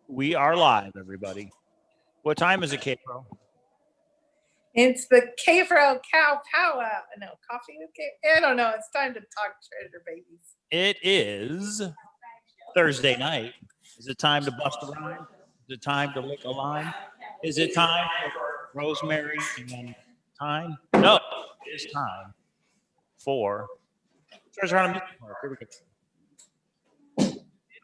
We are live, everybody. What time is it, K-Pro? It's the K-Pro Cow Power. No, coffee with K. I don't know. It's time to talk treasure, babies. It is Thursday night. Is it time to bust a rhyme? Is it time to lick a line? Is it time for Rosemary and Thyme? No, it is time for Treasure Hunt Amusement Park. Here we go.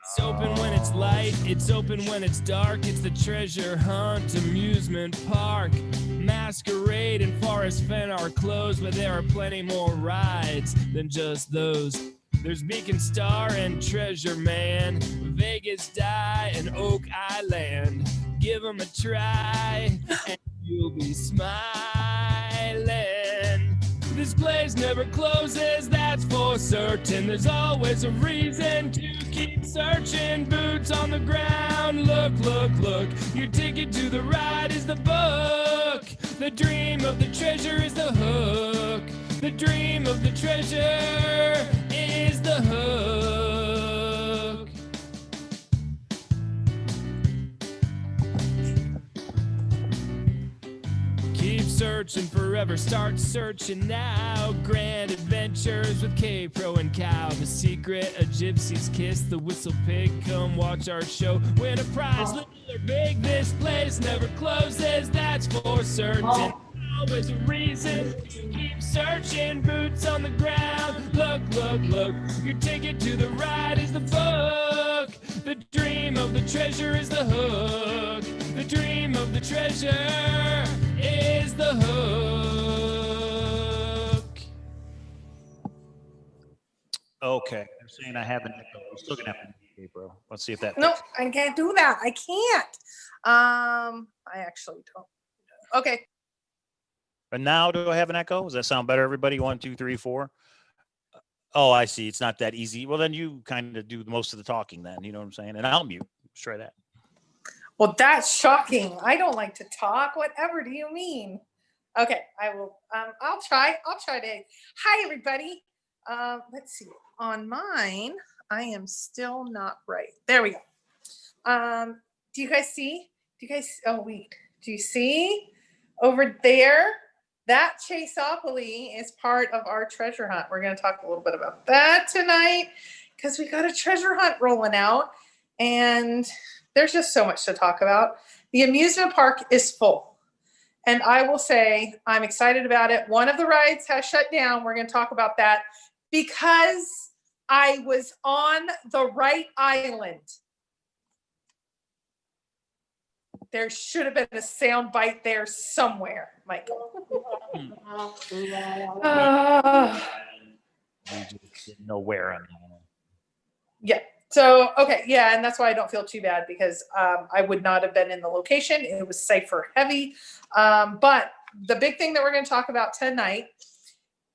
It's open when it's light, it's open when it's dark. It's the Treasure Hunt Amusement Park. Masquerade and Forest Fenn are closed, but there are plenty more rides than just those. There's Beacon Star and Treasure Man, Vegas Die and Oak Island. Give them a try and you'll be smiling. This place never closes, that's for certain. There's always a reason to keep searching. Boots on the ground, look, look, look. Your ticket to the ride is the book. The dream of the treasure is the hook. The dream of the treasure is the hook. Keep searching forever, start searching now. Grand adventures with K-Pro and Cow. The secret, a gypsy's kiss, the whistle pig. Come watch our show, win a prize, little or big. This place never closes, that's for certain. Always a reason to keep searching. Boots on the ground, look, look, look. Your ticket to the ride is the book. The dream of the treasure is the hook. The dream of the treasure is the hook. Okay, they're saying I have an echo. We're still gonna have an echo, bro. Let's see if that. No, I can't do that. I can't. I actually don't. Okay. But now, do I have an echo? Does that sound better, everybody? 1, 2, 3, 4. Oh, I see. It's not that easy. Well, then you kind of do most of the talking then. You know what I'm saying? And I'll mute. Let's try that. Well, that's shocking. I don't like to talk. Whatever do you mean? Okay, I will. I'll try to. Hi, everybody. Let's see. On mine, I am still not right. There we go. Do you guys see? Oh, wait. Do you see over there? That Chaseopoly is part of our treasure hunt. We're going to talk a little bit about that tonight because we got a treasure hunt rolling out, and there's just so much to talk about. The amusement park is full, and I will say I'm excited about it. One of the rides has shut down. We're going to talk about that because I was on the right island. There should have been a sound bite there somewhere, Michael. We just didn't know where. Yeah. So, okay. Yeah. And that's why I don't feel too bad because I would not have been in the location. It was cipher heavy. But the big thing that we're going to talk about tonight,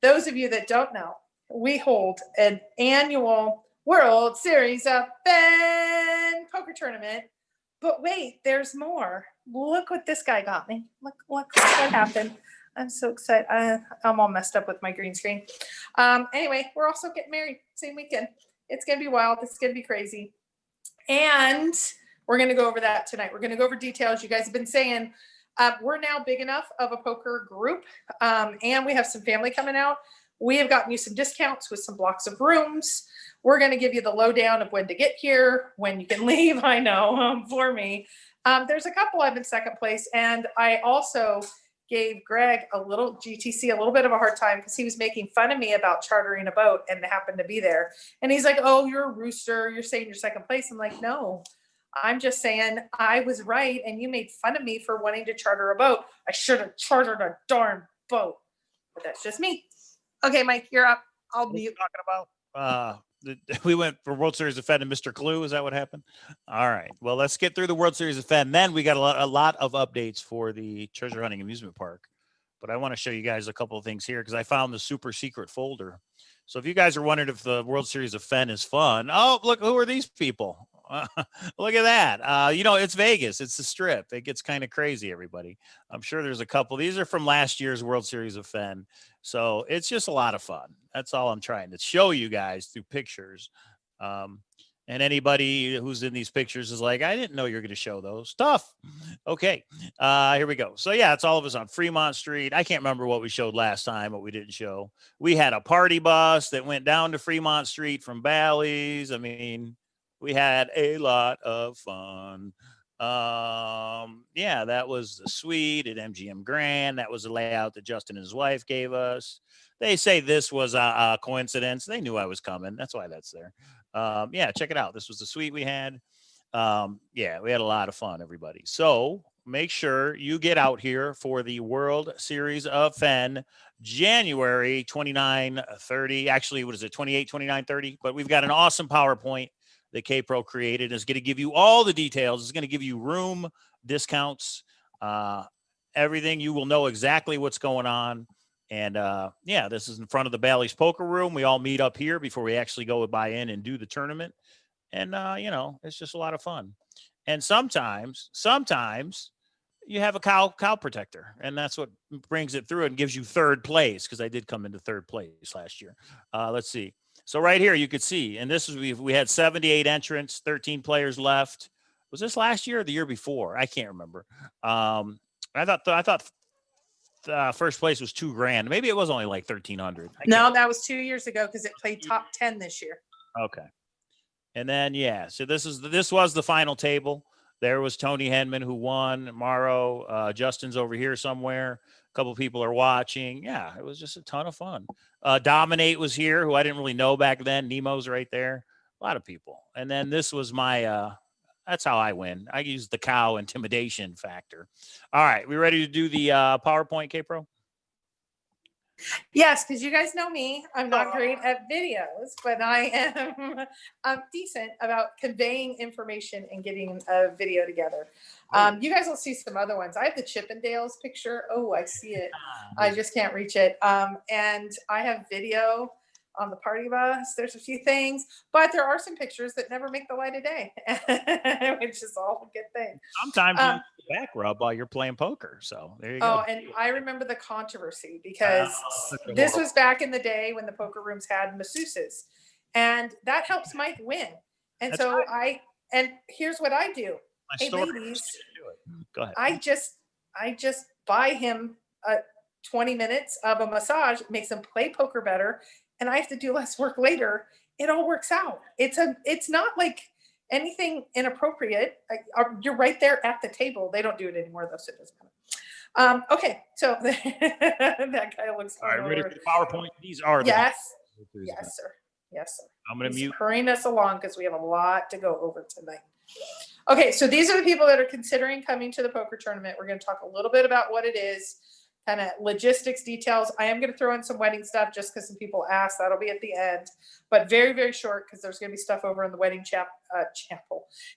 those of you that don't know, we hold an annual World Series of Fenn poker tournament. But wait, there's more. Look what this guy got me. Look what happened. I'm so excited. I'm all messed up with my green screen. Anyway, we're also getting married same weekend. It's going to be wild. It's going to be crazy. And we're going to go over that tonight. We're going to go over details. You guys have been saying we're now big enough of a poker group, and we have some family coming out. We have gotten you some discounts with some blocks of rooms. We're going to give you the lowdown of when to get here, when you can leave. I know, for me. There's a couple I'm in second place. And I also gave Greg GTC a little bit of a hard time because he was making fun of me about chartering a boat and happened to be there. And he's like, oh, you're a rooster. You're saying you're second place. I'm like, no, I'm just saying I was right. And you made fun of me for wanting to charter a boat. I should have chartered a darn boat. But that's just me. Okay, Mike, you're up. I'll mute. Talking about we went for World Series of Fenn and Mr. Clue. Is that what happened? All right. Well, let's get through the World Series of Fenn. Then we got a lot of updates for the treasure hunting amusement park. But I want to show you guys a couple of things here because I found the super secret folder. So if you guys are wondering if the World Series of Fenn is fun, oh, look, who are these people? Look at that. You know, it's Vegas. It's the Strip. It gets kind of crazy, everybody. I'm sure there's a couple. These are from last year's World Series of Fenn. So it's just a lot of fun. That's all I'm trying to show you guys through pictures. And anybody who's in these pictures is like, I didn't know you're going to show those. Tough. Okay. Here we go. So yeah, it's all of us on Fremont Street. I can't remember what we showed last time, what we didn't show. We had a party bus that went down to Fremont Street from Bally's. I mean, we had a lot of fun. Yeah, that was the suite at MGM Grand. That was the layout that Justin and his wife gave us. They say this was a coincidence. They knew I was coming. That's why that's there. Yeah, check it out. This was the suite we had. Yeah, we had a lot of fun, everybody. So make sure you get out here for the World Series of Fenn, January 29, 30. Actually, what is it, 28, 29, 30? But we've got an awesome PowerPoint that K-Pro created. It's going to give you all the details. It's going to give you room discounts, everything. You will know exactly what's going on. And yeah, this is in front of the Bally's poker room. We all meet up here before we actually go buy in and do the tournament. And you know, it's just a lot of fun. And sometimes you have a cow protector, and that's what brings it through and gives you third place, because I did come into third place last year. Let's see. So right here you could see, and this is we had 78 entrants, 13 players left. Was this last year or the year before? I can't remember. I thought first place was $2,000. Maybe it was only like 1,300. No, that was 2 years ago because it played top 10 this year. Okay. And then, yeah, so this was the final table. There was Tony Henman who won. Morrow, Justin's over here somewhere. A couple people are watching. Yeah, it was just a ton of fun. Dominate was here, who I didn't really know back then. Nemo's right there. A lot of people. And then this was my that's how I win. I use the cow intimidation factor. All right. We ready to do the PowerPoint, K-Pro? Yes, because you guys know me. I'm not great at videos, but I am decent about conveying information and getting a video together. You guys will see some other ones. I have the Chippendales picture. Oh, I see it. I just can't reach it. And I have video on the party bus. There's a few things, but there are some pictures that never make the light of day, which is all a good thing. Sometimes you get back rub while you're playing poker. So there you go. Oh, and I remember the controversy because this was back in the day when the poker rooms had masseuses, and that helps Mike win. And that's so right. And here's what I do. Hey, ladies, go ahead. I just buy him 20 minutes of a massage, makes him play poker better, and I have to do less work later. It all works out. It's not like anything inappropriate. You're right there at the table. They don't do it anymore though, so it doesn't matter. Okay, so that guy looks. All right, ready for the PowerPoint? These are yes, sir. Yes, sir. I'm going to mute. Hurrying us along because we have a lot to go over tonight. Okay, so these are the people that are considering coming to the poker tournament. We're going to talk a little bit about what it is, kind of logistics details. I am going to throw in some wedding stuff just because some people asked. That'll be at the end, but very, very short because there's going to be stuff over in the wedding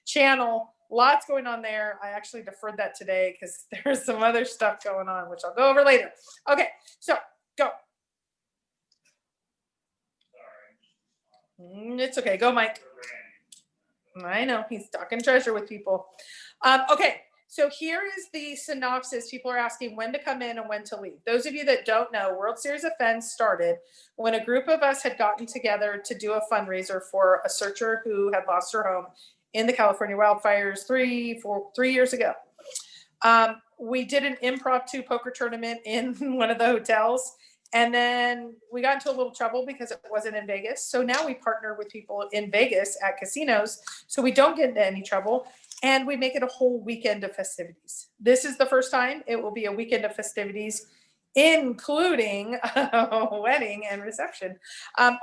channel. Lots going on there. I actually deferred that today because there's some other stuff going on, which I'll go over later. Okay, so go. It's okay. Go, Mike. I know he's talking treasure with people. Okay. So here is the synopsis. People are asking when to come in and when to leave. Those of you that don't know, World Series of Fenn started when a group of us had gotten together to do a fundraiser for a searcher who had lost her home in the California wildfires 3 years ago. We did an impromptu poker tournament in one of the hotels, and then we got into a little trouble because it wasn't in Vegas. So now we partner with people in Vegas at casinos so we don't get into any trouble. And we make it a whole weekend of festivities. This is the first time it will be a weekend of festivities, including a wedding and reception.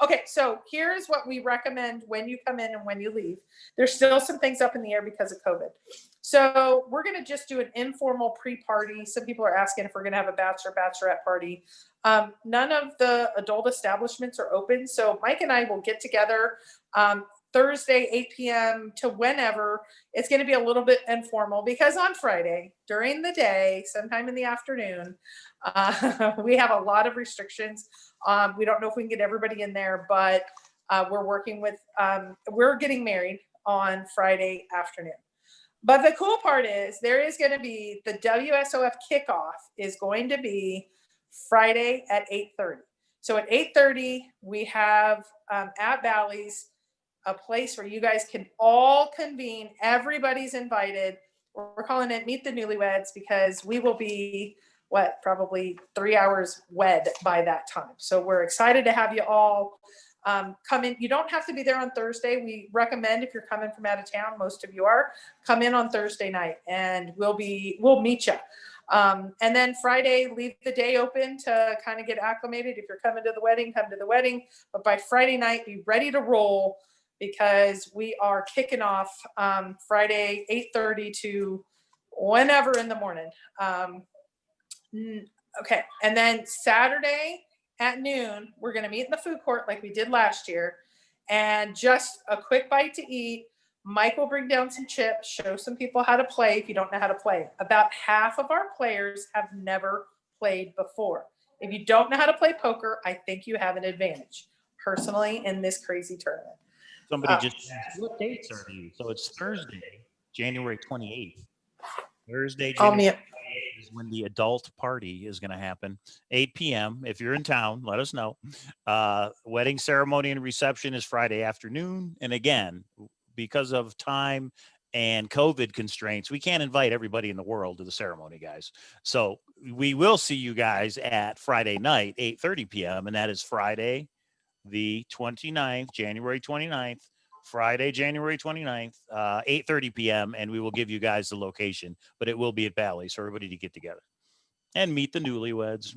Okay, so here's what we recommend when you come in and when you leave. There's still some things up in the air because of COVID. So we're going to just do an informal pre-party. Some people are asking if we're going to have a bachelorette party. None of the adult establishments are open. So Mike and I will get together Thursday, 8 p.m. to whenever. It's going to be a little bit informal because on Friday during the day, sometime in the afternoon, we have a lot of restrictions. We don't know if we can get everybody in there, but we're working with, we're getting married on Friday afternoon. But the cool part is there is going to be the WSOF kickoff is going to be Friday at 8:30. So at 8:30, we have at Bally's a place where you guys can all convene. Everybody's invited. We're calling it Meet the Newlyweds because we will be, probably 3 hours wed by that time. So we're excited to have you all come in. You don't have to be there on Thursday. We recommend if you're coming from out of town, most of you are, come in on Thursday night and we'll meet you. And then Friday, leave the day open to kind of get acclimated. If you're coming to the wedding, come to the wedding. But by Friday night, be ready to roll because we are kicking off Friday, 8:30 to whenever in the morning. Okay. And then Saturday at noon, we're going to meet in the food court like we did last year. And just a quick bite to eat. Mike will bring down some chips, show some people how to play if you don't know how to play. About half of our players have never played before. If you don't know how to play poker, I think you have an advantage, personally, in this crazy tournament. Somebody just asked, what dates are these? So it's Thursday, January 28th. Thursday, January 28th is when the adult party is going to happen. 8 p.m. If you're in town, let us know. Wedding ceremony and reception is Friday afternoon. And again, because of time and COVID constraints, we can't invite everybody in the world to the ceremony, guys. So we will see you guys at Friday night, 8:30 p.m. And that is Friday, the 29th, January 29th, Friday, January 29th, 8:30 p.m. And we will give you guys the location, but it will be at Bally. So everybody to get together and meet the newlyweds.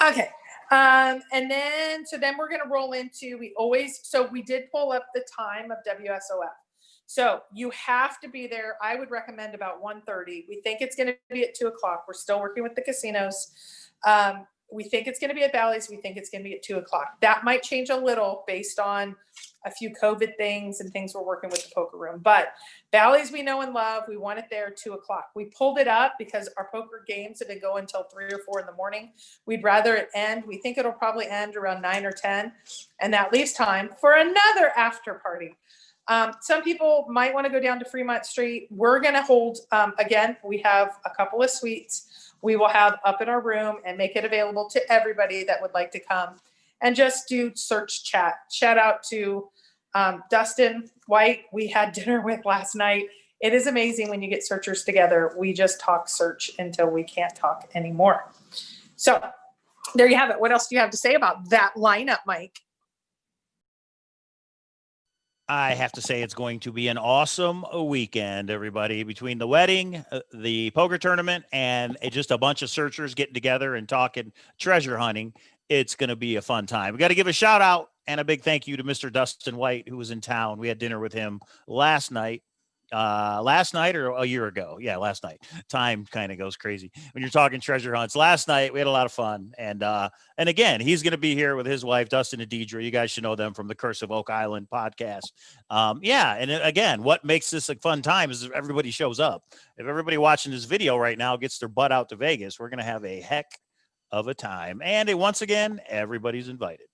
Okay. And then we're going to roll into, we did pull up the time of WSOF. So you have to be there. I would recommend about 1:30. We think it's going to be at 2:00. We're still working with the casinos. We think it's going to be at Bally's. We think it's going to be at 2:00. That might change a little based on a few COVID things and things we're working with the poker room. But Bally's we know and love. We want it there at 2:00. We pulled it up because our poker games have been going until 3 or 4 in the morning. We'd rather it end. We think it'll probably end around 9 or 10. And that leaves time for another after party. Some people might want to go down to Fremont Street. We're going to hold, again, we have a couple of suites we will have up in our room and make it available to everybody that would like to come and just do search chat. Shout out to Dustin White, we had dinner with last night. It is amazing when you get searchers together. We just talk search until we can't talk anymore. So there you have it. What else do you have to say about that lineup, Mike? I have to say it's going to be an awesome weekend, everybody, between the wedding, the poker tournament, and just a bunch of searchers getting together and talking treasure hunting. It's going to be a fun time. We got to give a shout out and a big thank you to Mr. Dustin White, who was in town. We had dinner with him last night or a year ago. Yeah, last night. Time kind of goes crazy when you're talking treasure hunts. Last night we had a lot of fun, and again, he's going to be here with his wife Dustin and Deidre. You guys should know them from the Curse of Oak Island podcast. And again, what makes this a fun time is if everybody shows up. If everybody watching this video right now gets their butt out to Vegas, we're going to have a heck of a time. And once again, everybody's invited.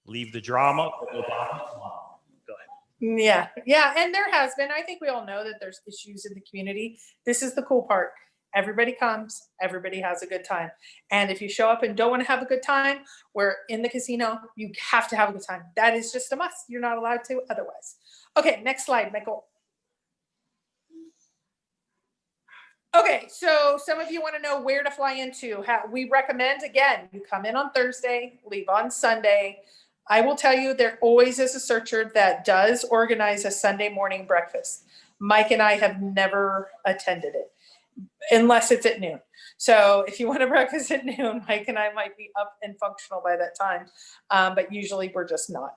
Leave the drama. Yeah. And there has been, I think we all know that there's issues in the community. This is the cool part. Everybody comes, everybody has a good time. And if you show up and don't want to have a good time, we're in the casino. You have to have a good time. That is just a must. You're not allowed to otherwise. Okay, next slide, Michael. Okay, so some of you want to know where to fly into. We recommend, again, you come in on Thursday, leave on Sunday. I will tell you, there always is a searcher that does organize a Sunday morning breakfast. Mike and I have never attended it unless it's at noon. So if you want a breakfast at noon, Mike and I might be up and functional by that time, but usually we're just not.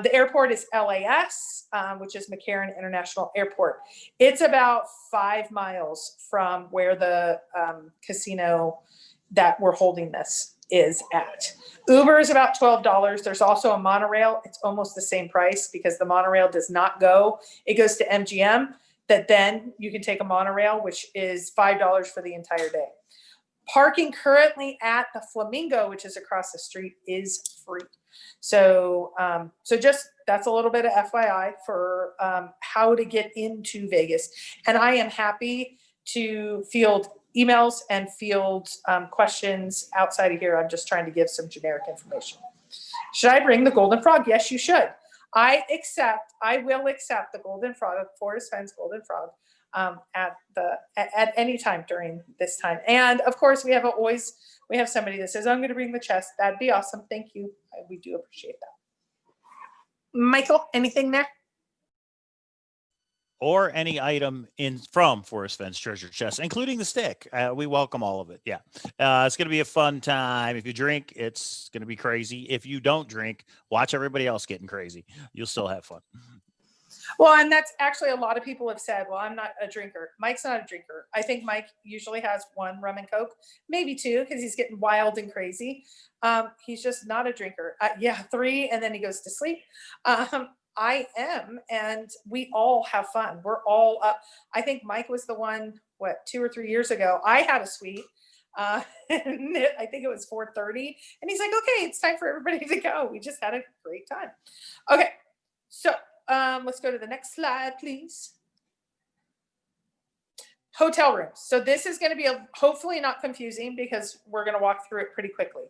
The airport is LAS, which is McCarran International Airport. It's about 5 miles from where the casino that we're holding this is at. Uber is about $12. There's also a monorail. It's almost the same price because the monorail does not go. It goes to MGM. That then you can take a monorail, which is $5 for the entire day. Parking currently at the Flamingo, which is across the street, is free. So just that's a little bit of FYI for how to get into Vegas. And I am happy to field emails and field questions outside of here. I'm just trying to give some generic information. Should I bring the golden frog? Yes, you should. I will accept the golden frog, Forest Fenn's golden frog, at any time during this time. And of course, we have somebody that says, I'm going to bring the chest. That'd be awesome. Thank you. We do appreciate that. Michael, anything there? Or any item from Forest Fenn's treasure chest, including the stick. We welcome all of it. Yeah. It's going to be a fun time. If you drink, it's going to be crazy. If you don't drink, watch everybody else getting crazy. You'll still have fun. Well, and that's actually a lot of people have said, well, I'm not a drinker. Mike's not a drinker. I think Mike usually has 1 rum and Coke, maybe 2, because he's getting wild and crazy. He's just not a drinker. 3, and then he goes to sleep. I am, and we all have fun. We're all up. I think Mike was the one, 2 or 3 years ago, I had a suite. And I think it was 4:30, and he's like, okay, it's time for everybody to go. We just had a great time. Okay, so let's go to the next slide, please. Hotel rooms. So this is going to be hopefully not confusing, because we're going to walk through it pretty quickly.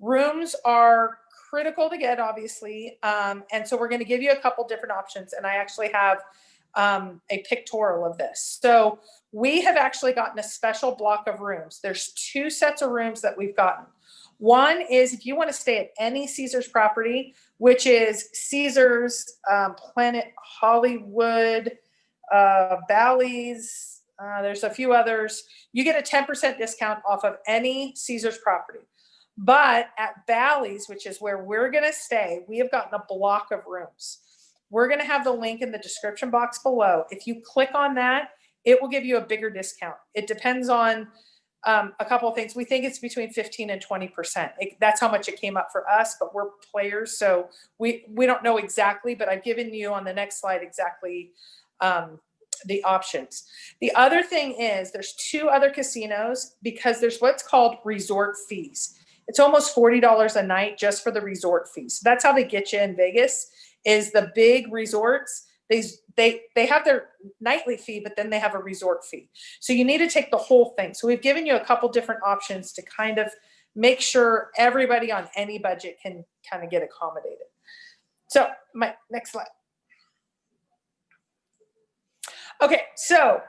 Rooms are critical to get, obviously. And so we're going to give you a couple different options. And I actually have a pictorial of this. So we have actually gotten a special block of rooms. There's 2 sets of rooms that we've gotten. One is if you want to stay at any Caesars property, which is Caesars, Planet Hollywood, Bally's, there's a few others. You get a 10% discount off of any Caesars property. But at Bally's, which is where we're going to stay, we have gotten a block of rooms. We're going to have the link in the description box below. If you click on that, it will give you a bigger discount. It depends on a couple of things. We think it's between 15 and 20%. That's how much it came up for us, but we're players, so we don't know exactly, but I've given you on the next slide exactly the options. The other thing is there's 2 other casinos, because there's what's called resort fees. It's almost $40 a night just for the resort fees. So that's how they get you in Vegas, is the big resorts. They have their nightly fee, but then they have a resort fee. So you need to take the whole thing. So we've given you a couple different options to kind of make sure everybody on any budget can kind of get accommodated. So my next slide. Okay, so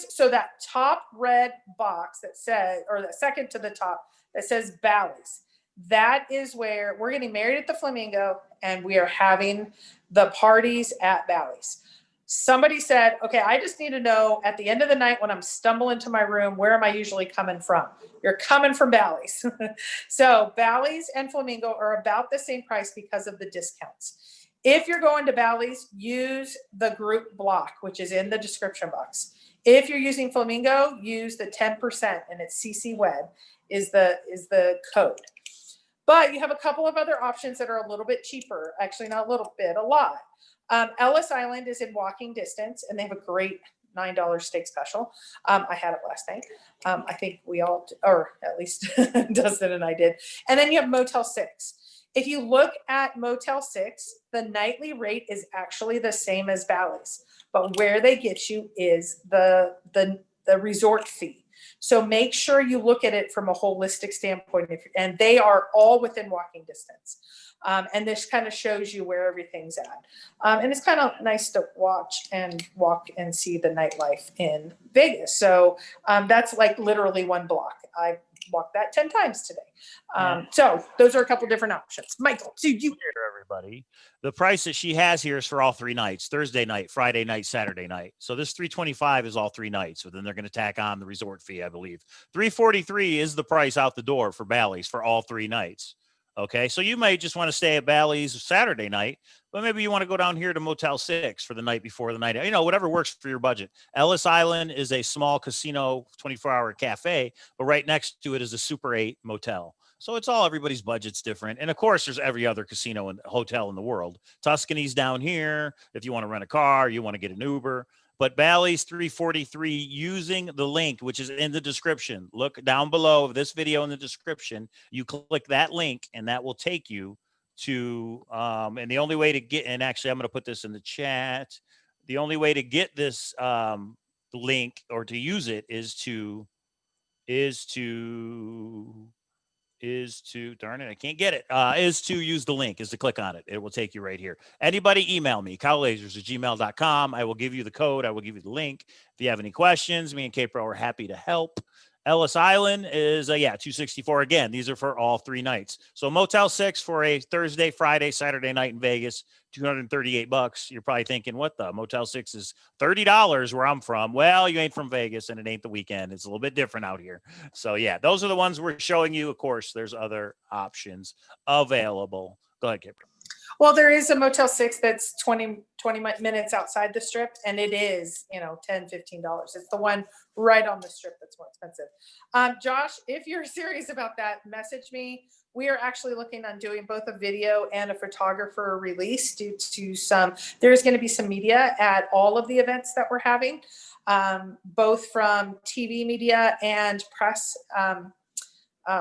so that top red box that says, or the second to the top that says Bally's, that is where we're getting married at the Flamingo, and we are having the parties at Bally's. Somebody said, okay, I just need to know at the end of the night when I'm stumbling to my room, where am I usually coming from? You're coming from Bally's. So Bally's and Flamingo are about the same price because of the discounts. If you're going to Bally's, use the group block, which is in the description box. If you're using Flamingo, use the 10%, and it's CCWED is the code. But you have a couple of other options that are a little bit cheaper. Actually, not a little bit, a lot. Ellis Island is in walking distance, and they have a great $9 steak special. I had it last night. I think we all, or at least Dustin and I did. And then you have Motel 6. If you look at Motel 6, the nightly rate is actually the same as Bally's, but where they get you is the resort fee. So make sure you look at it from a holistic standpoint, and they are all within walking distance. And this kind of shows you where everything's at. And it's kind of nice to watch and walk and see the nightlife in Vegas. So that's like literally one block. I walked that 10 times today. So those are a couple different options. Michael, do you hear everybody? The price that she has here is for all 3 nights: Thursday night, Friday night, Saturday night. So this $325 is all 3 nights. So then they're going to tack on the resort fee, I believe. $343 is the price out the door for Bally's for all 3 nights. Okay, so you might just want to stay at Bally's Saturday night, but maybe you want to go down here to Motel 6 for the night before the night. You know, whatever works for your budget. Ellis Island is a small casino, 24-hour cafe, but right next to it is a Super 8 motel. So it's all, everybody's budget's different. And of course, there's every other casino and hotel in the world. Tuscany's down here. If you want to rent a car, you want to get an Uber. But Bally's $343 using the link, which is in the description. Look down below this video in the description. You click that link, and that will take you to, and the only way to get, and actually I'm going to put this in the chat. The only way to get this link or to use it is to is to, darn it, I can't get it, is to use the link, is to click on it. It will take you right here. Anybody email me, cowlazars@gmail.com. I will give you the code. I will give you the link. If you have any questions, me and K-Pro are happy to help. Ellis Island is, $264. Again, these are for all 3 nights. So Motel 6 for a Thursday, Friday, Saturday night in Vegas, $238. You're probably thinking, what the? Motel 6 is $30 where I'm from. Well, you ain't from Vegas and it ain't the weekend. It's a little bit different out here. So yeah, those are the ones we're showing you. Of course, there's other options available. Go ahead, Kip. Well, there is a Motel 6 that's 20 minutes outside the strip, and it is, $10, $15. It's the one right on the strip that's more expensive. Josh, if you're serious about that, message me. We are actually looking on doing both a video and a photographer release due to there's going to be some media at all of the events that we're having, both from TV media and press,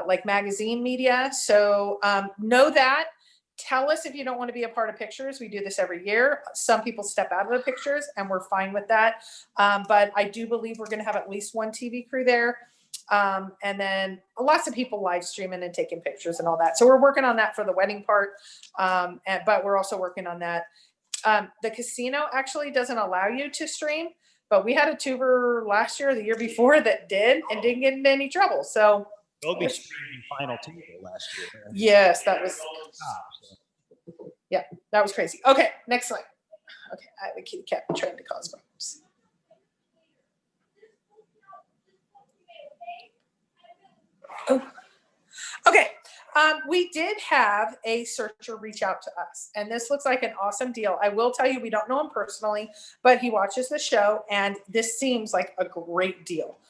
like magazine media. So know that. Tell us if you don't want to be a part of pictures. We do this every year. Some people step out of the pictures and we're fine with that. But I do believe we're going to have at least one TV crew there. And then lots of people live streaming and taking pictures and all that. So we're working on that for the wedding part. But we're also working on that. The casino actually doesn't allow you to stream, but we had a tuber last year or the year before that did and didn't get into any trouble. So Toby streaming final table last year. yes, that was, yeah, that was crazy. Okay, next slide. Okay, I have a kitty cat trying to cause problems. Oh. Okay, we did have a searcher reach out to us, and this looks like an awesome deal. I will tell you, we don't know him personally, but he watches the show, and this seems like a great deal.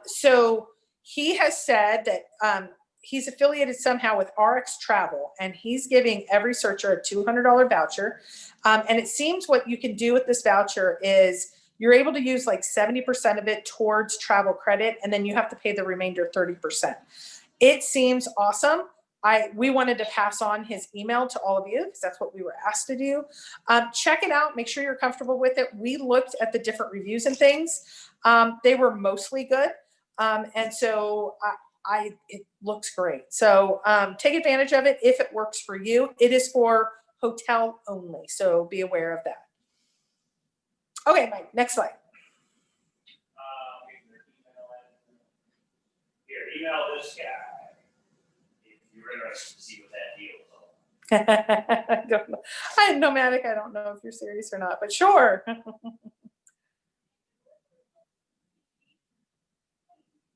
So he has said that he's affiliated somehow with RX Travel, and he's giving every searcher a $200 voucher. And it seems what you can do with this voucher is you're able to use like 70% of it towards travel credit, and then you have to pay the remainder 30%. It seems awesome. We wanted to pass on his email to all of you because that's what we were asked to do. Check it out. Make sure you're comfortable with it. We looked at the different reviews and things. They were mostly good. And so it looks great. So take advantage of it if it works for you. It is for hotel only, so be aware of that. Okay, Mike, next slide. Here, email this guy if you're interested to see what that deal is. I'm nomadic. I don't know if you're serious or not, but sure.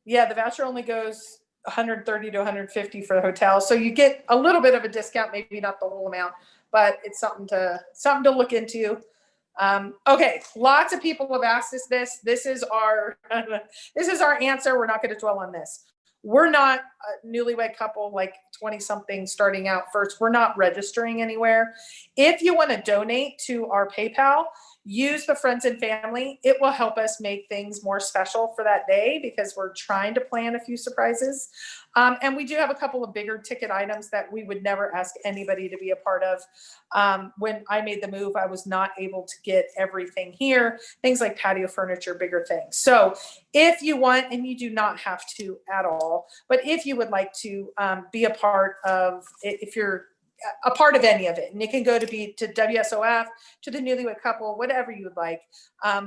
Yeah, the voucher only goes $130 to $150 for the hotel. So you get a little bit of a discount, maybe not the whole amount, but it's something to look into. Okay, lots of people have asked us this. This is our answer. We're not going to dwell on this. We're not a newlywed couple, like 20-something starting out first. We're not registering anywhere. If you want to donate to our PayPal, use the friends and family. It will help us make things more special for that day because we're trying to plan a few surprises. And we do have a couple of bigger ticket items that we would never ask anybody to be a part of. When I made the move, I was not able to get everything here, things like patio furniture, bigger things. So if you want, and you do not have to at all, but if you would like to be a part of, if you're a part of any of it, and it can go to WSOF, to the newlywed couple, whatever you would like.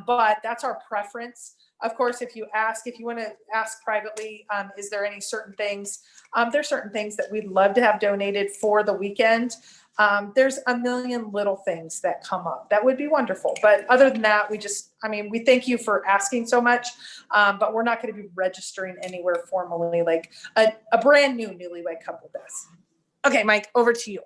But that's our preference. Of course, if you want to ask privately, is there any certain things? There's certain things that we'd love to have donated for the weekend. There's a million little things that come up that would be wonderful. But other than that, we thank you for asking so much, but we're not going to be registering anywhere formally like a brand new newlywed couple does. Okay, Mike, over to you.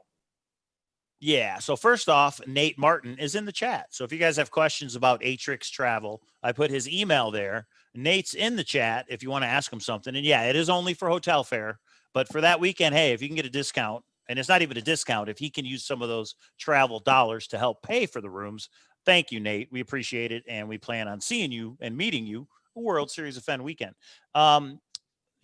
Yeah. So first off, Nate Martin is in the chat. So if you guys have questions about Atrix Travel, I put his email there. Nate's in the chat if you want to ask him something. And yeah, it is only for hotel fare, but for that weekend, hey, if you can get a discount, and it's not even a discount, if he can use some of those travel dollars to help pay for the rooms, thank you, Nate. We appreciate it. And we plan on seeing you and meeting you World Series of Fenn weekend.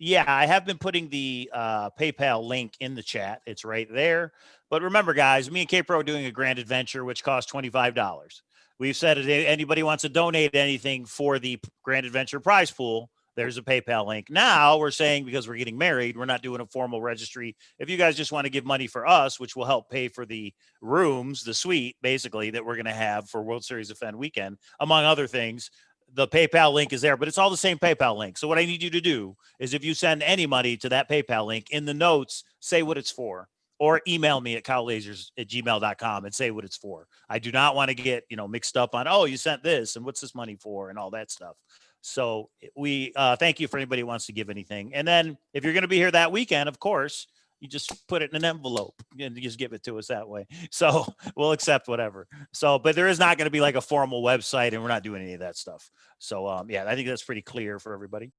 Yeah, I have been putting the PayPal link in the chat. It's right there. But remember, guys, me and K-Pro are doing a grand adventure, which costs $25. We've said if anybody wants to donate anything for the grand adventure prize pool, There's a PayPal link. Now we're saying, because we're getting married, we're not doing a formal registry. If you guys just want to give money for us, which will help pay for the rooms, the suite, basically, that we're going to have for World Series of Fenn weekend, among other things, the PayPal link is there, but it's all the same PayPal link. So what I need you to do is, if you send any money to that PayPal link, in the notes, say what it's for, or email me at cowlazars@gmail.com and say what it's for. I do not want to get, mixed up on, oh, you sent this and what's this money for and all that stuff. So we thank you for anybody who wants to give anything. And then if you're going to be here that weekend, of course, you just put it in an envelope and you just give it to us that way. So we'll accept whatever. So, but there is not going to be like a formal website, and we're not doing any of that stuff. So yeah, I think that's pretty clear for everybody.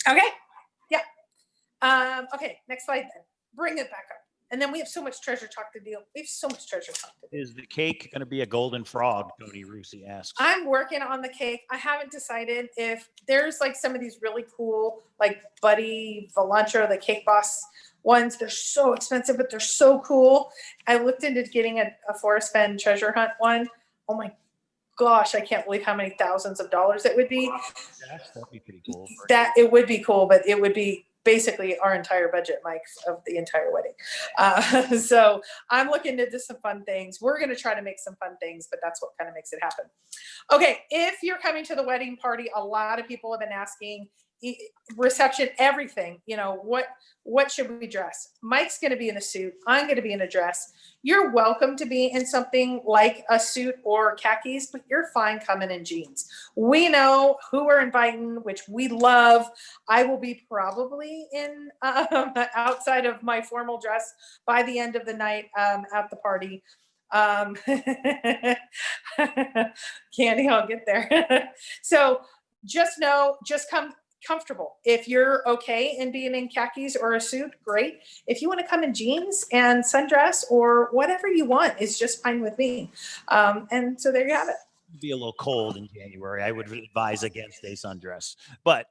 Okay. Yeah. Okay. Next slide then. Bring it back up. And then we have so much treasure talk to do. We have so much treasure talk to do. Is the cake going to be a golden frog? Tony Rusi asks. I'm working on the cake. I haven't decided if there's like some of these really cool, like Buddy Valantra, the Cake Boss ones. They're so expensive, but they're so cool. I looked into getting a Forest Fenn treasure hunt one. Oh my gosh, I can't believe how many thousands of dollars it would be. That'd be pretty cool. That it would be cool, but it would be basically our entire budget, Mike, of the entire wedding. So I'm looking into some fun things. We're going to try to make some fun things, but that's what kind of makes it happen. Okay. If you're coming to the wedding party, a lot of people have been asking, reception, everything, what should we dress? Mike's going to be in a suit. I'm going to be in a dress. You're welcome to be in something like a suit or khakis, but you're fine coming in jeans. We know who we're inviting, which we love. I will be probably in outside of my formal dress by the end of the night at the party. Candy, I'll get there. So just know, just come comfortable. If you're okay in being in khakis or a suit, great. If you want to come in jeans and sundress or whatever you want, is just fine with me. And so there you have it. It'd be a little cold in January. I would advise against a sundress. But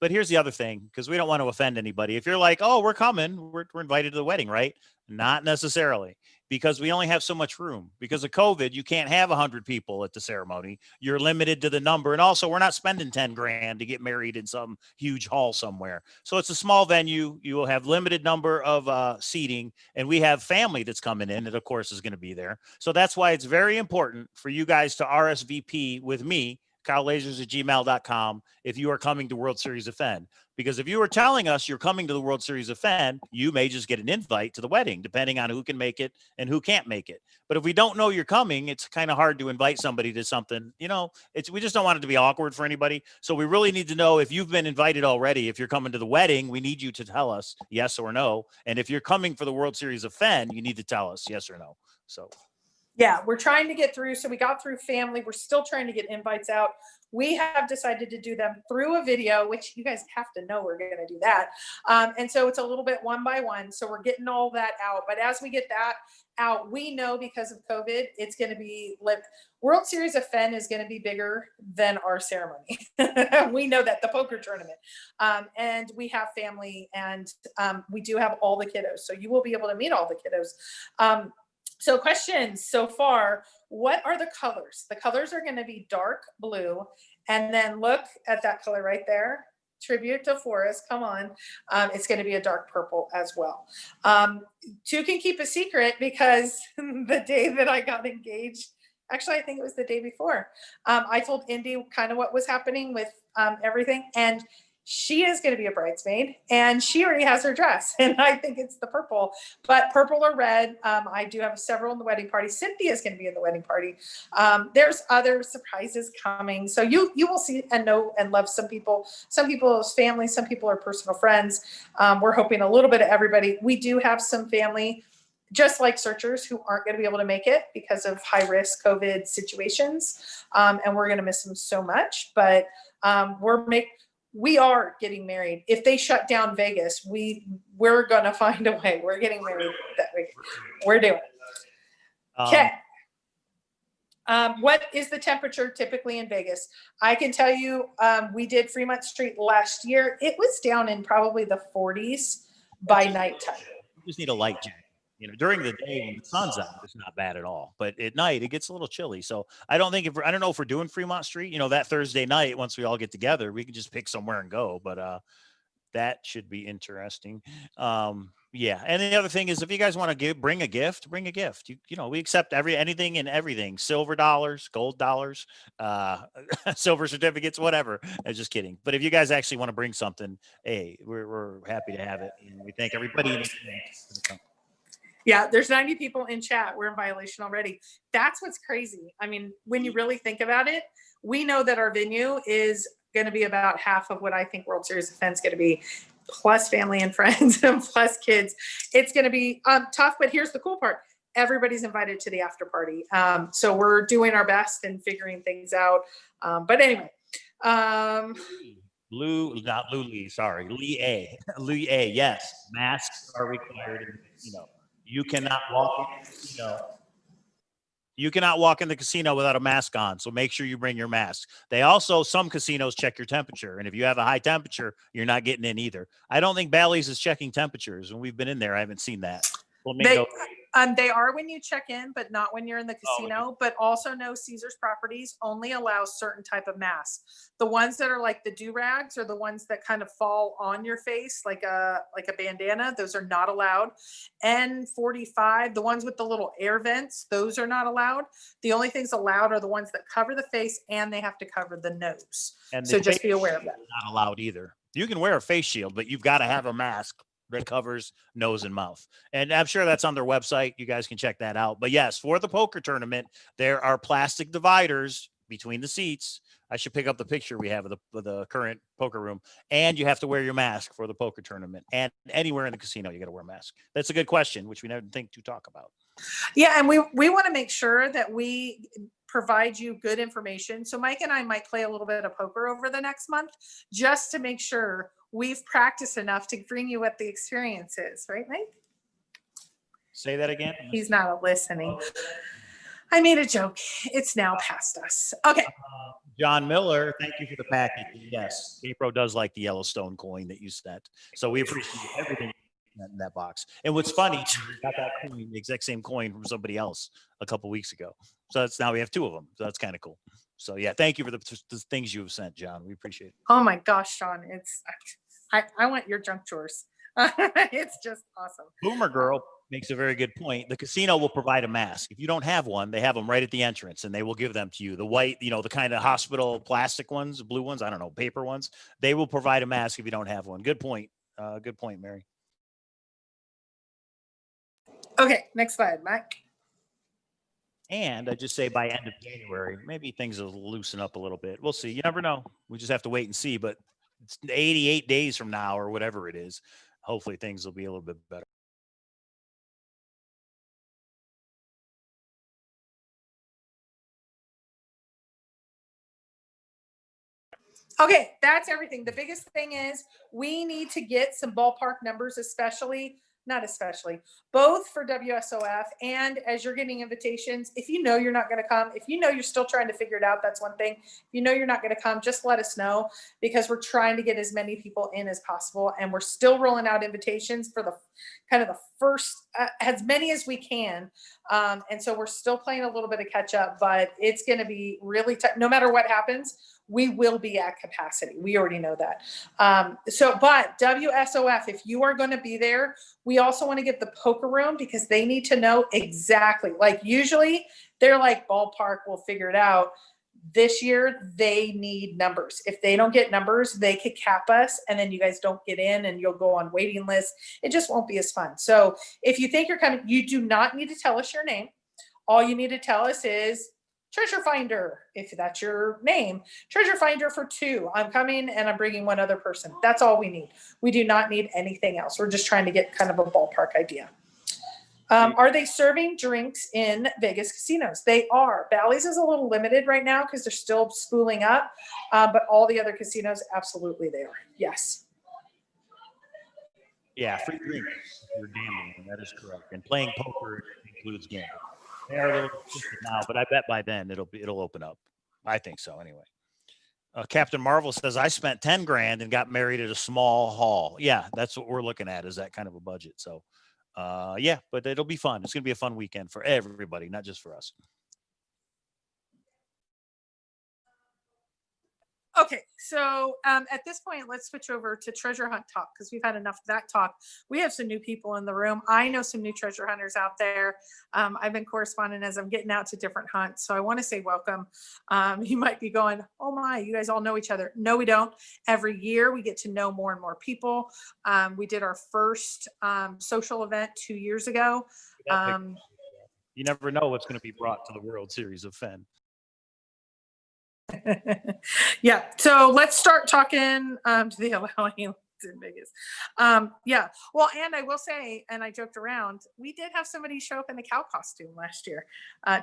here's the other thing, because we don't want to offend anybody. If you're like, oh, we're coming, we're invited to the wedding, right? Not necessarily, because we only have so much room. Because of COVID, you can't have 100 people at the ceremony. You're limited to the number. And also, we're not spending 10 grand to get married in some huge hall somewhere. So it's a small venue. You will have limited number of seating. And we have family that's coming in that, of course, is going to be there. So that's why it's very important for you guys to RSVP with me, cowlazars@gmail.com, if you are coming to World Series of Fenn. Because if you are telling us you're coming to the World Series of Fenn, you may just get an invite to the wedding, depending on who can make it and who can't make it. But if we don't know you're coming, it's kind of hard to invite somebody to something. We just don't want it to be awkward for anybody. So we really need to know if you've been invited already. If you're coming to the wedding, we need you to tell us yes or no. And if you're coming for the World Series of Fenn, you need to tell us yes or no. So yeah, we're trying to get through. So we got through family. We're still trying to get invites out. We have decided to do them through a video, which you guys have to know we're going to do that. And so it's a little bit one by one. So we're getting all that out. But as we get that out, we know because of COVID, it's going to be World Series of Fenn is going to be bigger than our ceremony. We know that, the poker tournament. And we have family, and we do have all the kiddos. So you will be able to meet all the kiddos. So questions so far, what are the colors? The colors are going to be dark blue. And then look at that color right there. Tribute to Forrest. Come on. It's going to be a dark purple as well. Two can keep a secret, because the day that I got engaged, actually, I think it was the day before, I told Indy kind of what was happening with everything. And she is going to be a bridesmaid, and she already has her dress, and I think it's the purple, but purple or red. I do have several in the wedding party. Cynthia is going to be in the wedding party. There's other surprises coming. So you will see and know and love some people's family, some people are personal friends. We're hoping a little bit of everybody. We do have some family, just like searchers, who aren't going to be able to make it because of high risk COVID situations. And we're going to miss them so much, but we are getting married. If they shut down Vegas, we're going to find a way. We're getting married that week. We're doing it. Okay. What is the temperature typically in Vegas? I can tell you, we did Fremont Street last year. It was down in probably the 40s by nighttime. You just need a light jacket. You know, during the day when the sun's out, it's not bad at all. But at night, it gets a little chilly. So I don't think I don't know if we're doing Fremont Street, you know, that Thursday night, once we all get together, we can just pick somewhere and go. But that should be interesting. Yeah. And the other thing is, if you guys want to bring a gift, bring a gift. You know, we accept anything and everything, silver dollars, gold dollars, silver certificates, whatever. I'm just kidding. But if you guys actually want to bring something, hey, we're happy to have it. And we thank everybody in advance. Yeah, there's 90 people in chat. We're in violation already. That's what's crazy. I mean, when you really think about it, we know that our venue is going to be about half of what I think World Series of Fenn is going to be, plus family and friends and plus kids. It's going to be tough, but here's the cool part. Everybody's invited to the after party. So we're doing our best and figuring things out. But anyway. Not Lee, sorry. Lee A. Lee A, yes. Masks are required in the casino. You cannot walk in the casino. You cannot walk in the casino without a mask on. So make sure you bring your mask. They also, some casinos check your temperature. And if you have a high temperature, you're not getting in either. I don't think Bally's is checking temperatures. When we've been in there, I haven't seen that. Flamingo. They are when you check in, but not when you're in the casino. But also know Caesars properties only allow certain type of masks. The ones that are like the do-rags or the ones that kind of fall on your face like a bandana, those are not allowed. N45, the ones with the little air vents, those are not allowed. The only things allowed are the ones that cover the face and they have to cover the nose. And so just be aware of that. Not allowed either. You can wear a face shield, but you've got to have a mask that covers nose and mouth. And I'm sure that's on their website. You guys can check that out. But yes, for the poker tournament, there are plastic dividers between the seats. I should pick up the picture we have of the current poker room. And you have to wear your mask for the poker tournament. And anywhere in the casino, you got to wear a mask. That's a good question, which we never think to talk about. Yeah, and we want to make sure that we provide you good information. So Mike and I might play a little bit of poker over the next month just to make sure we've practiced enough to bring you what the experience is, right, Mike? Say that again. He's not listening. I made a joke. It's now past us. Okay. John Miller, thank you for the package. Yes, April does like the Yellowstone coin that you sent. So we appreciate everything in that box. And what's funny, we got that coin, the exact same coin from somebody else a couple of weeks ago. So that's now we have two of them. So that's kind of cool. So yeah, thank you for the things you have sent, John. We appreciate it. Oh my gosh, Sean, I want your junk drawers. It's just awesome. Boomer Girl makes a very good point. The casino will provide a mask. If you don't have one, they have them right at the entrance and they will give them to you. The white, you know, the kind of hospital plastic ones, blue ones, I don't know, paper ones. They will provide a mask if you don't have one. Good point. Good point, Mary. Okay, next slide, Mike. And I just say by end of January, maybe things will loosen up a little bit. We'll see. You never know. We just have to wait and see. But it's 88 days from now or whatever it is. Hopefully things will be a little bit better. Okay, that's everything. The biggest thing is we need to get some ballpark numbers, both for WSOF and as you're getting invitations. If you know you're not going to come, if you know you're still trying to figure it out, that's one thing. If you know you're not going to come, just let us know because we're trying to get as many people in as possible. And we're still rolling out invitations for the kind of the first, as many as we can. And so we're still playing a little bit of catch up, but it's going to be really tough. No matter what happens, we will be at capacity. We already know that. But WSOF, if you are going to be there, we also want to get the poker room because they need to know exactly. Like usually they're like ballpark, we'll figure it out. This year they need numbers. If they don't get numbers, they could cap us and then you guys don't get in and you'll go on waiting lists. It just won't be as fun. So if you think you're coming, you do not need to tell us your name. All you need to tell us is treasure finder, if that's your name. Treasure finder for 2. I'm coming and I'm bringing one other person. That's all we need. We do not need anything else. We're just trying to get kind of a ballpark idea. Are they serving drinks in Vegas casinos? They are. Bally's is a little limited right now because they're still spooling up, but all the other casinos, absolutely they are. Yes. Yeah, free drinks if you're gambling. That is correct. And playing poker includes gambling. They are a little restricted now, but I bet by then it'll open up. I think so anyway. Captain Marvel says, I spent 10 grand and got married at a small hall. Yeah, that's what we're looking at is that kind of a budget. So Yeah, but it'll be fun. It's going to be a fun weekend for everybody, not just for us. Okay, so at this point, let's switch over to treasure hunt talk because we've had enough of that talk. We have some new people in the room. I know some new treasure hunters out there. I've been corresponding as I'm getting out to different hunts. So I want to say welcome. You might be going, oh my, you guys all know each other. No, we don't. Every year we get to know more and more people. We did our first social event 2 years ago. You never know what's going to be brought to the World Series of Fenn. Yeah, so let's start talking to the allowing in Vegas. Yeah, well, and I will say, and I joked around, we did have somebody show up in a cow costume last year,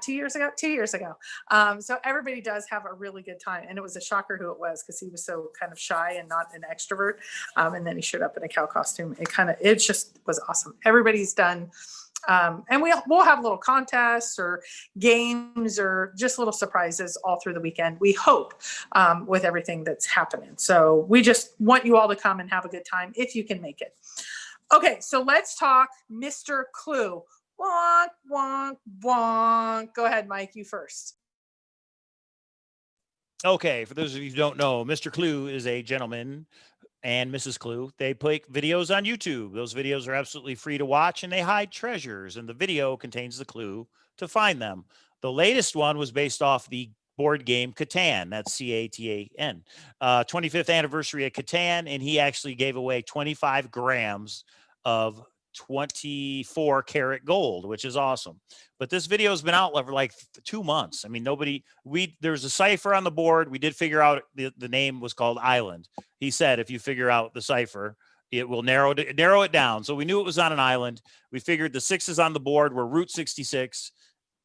2 years ago. So everybody does have a really good time, and it was a shocker who it was because he was so kind of shy and not an extrovert, and then he showed up in a cow costume. It just was awesome. Everybody's done. And we'll have little contests or games or just little surprises all through the weekend, we hope, with everything that's happening. So we just want you all to come and have a good time if you can make it. Okay, so let's talk Mr. Clue. Wonk, wonk, wonk. Go ahead, Mike, you first. Okay, for those of you who don't know, Mr. Clue is a gentleman and Mrs. Clue. They put videos on YouTube. Those videos are absolutely free to watch, and they hide treasures, and the video contains the clue to find them. The latest one was based off the board game Catan. That's Catan. 25th anniversary of Catan, and he actually gave away 25 grams of 24 karat gold, which is awesome. But this video has been out for like 2 months. I mean, there's a cipher on the board. We did figure out the name was called Island. He said, if you figure out the cipher, it will narrow it down. So we knew it was on an island. We figured the sixes on the board were Route 66.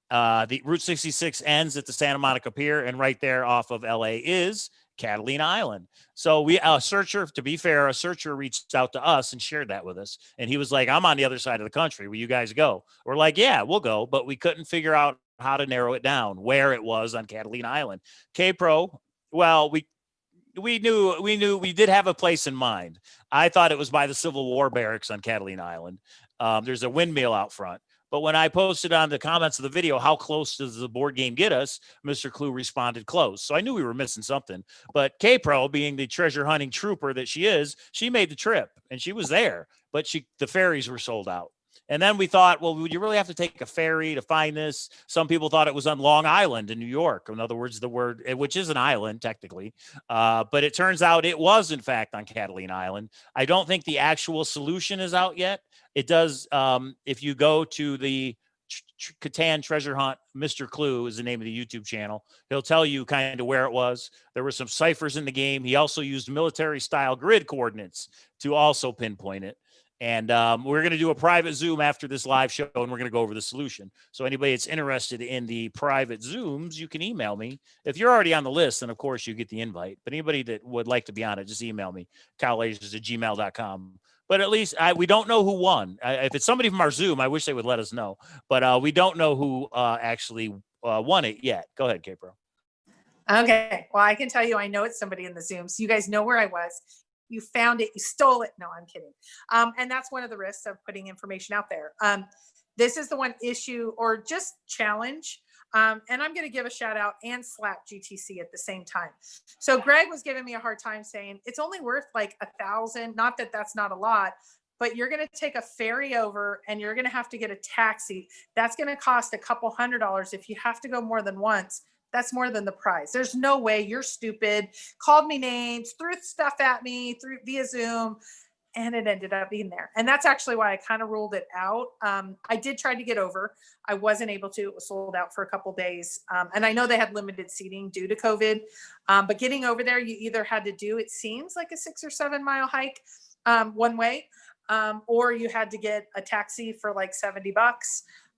The Route 66 ends at the Santa Monica Pier, and right there off of LA is Catalina Island. So a searcher reached out to us and shared that with us. And he was like, I'm on the other side of the country. Will you guys go? We're like, yeah, we'll go. But we couldn't figure out how to narrow it down, where it was on Catalina Island. K-Pro, well, we did have a place in mind. I thought it was by the Civil War barracks on Catalina Island. There's a windmill out front. But when I posted on the comments of the video, how close does the board game get us? Mr. Clue responded close. So I knew we were missing something. But K-Pro, being the treasure hunting trooper that she is, she made the trip and she was there. But the ferries were sold out. And then we thought, well, would you really have to take a ferry to find this? Some people thought it was on Long Island in New York. In other words, which is an island technically. But it turns out it was, in fact, on Catalina Island. I don't think the actual solution is out yet. It does. If you go to the Catan Treasure Hunt, Mr. Clue is the name of the YouTube channel. He'll tell you kind of where it was. There were some ciphers in the game. He also used military style grid coordinates to also pinpoint it. And we're going to do a private Zoom after this live show, and we're going to go over the solution. So anybody that's interested in the private Zooms, you can email me. If you're already on the list, then of course you get the invite. But anybody that would like to be on it, just email me, cowlazars@gmail.com. But at least we don't know who won. If it's somebody from our Zoom, I wish they would let us know. But we don't know who actually won it yet. Go ahead, K-Pro. Okay, well, I can tell you, I know it's somebody in the Zoom. So you guys know where I was. You found it, you stole it. No, I'm kidding. And that's one of the risks of putting information out there. This is the one issue or just challenge. And I'm going to give a shout out and slap GTC at the same time. So Greg was giving me a hard time saying it's only worth like $1,000. Not that that's not a lot, but you're going to take a ferry over and you're going to have to get a taxi. That's going to cost a couple $100. If you have to go more than once, that's more than the price. There's no way. You're stupid. Called me names, threw stuff at me via Zoom, and it ended up being there. And that's actually why I kind of ruled it out. I did try to get over. I wasn't able to. It was sold out for a couple days. And I know they had limited seating due to COVID. But getting over there, you either had to do, it seems like a 6 or 7 mile hike one way, or you had to get a taxi for like $70.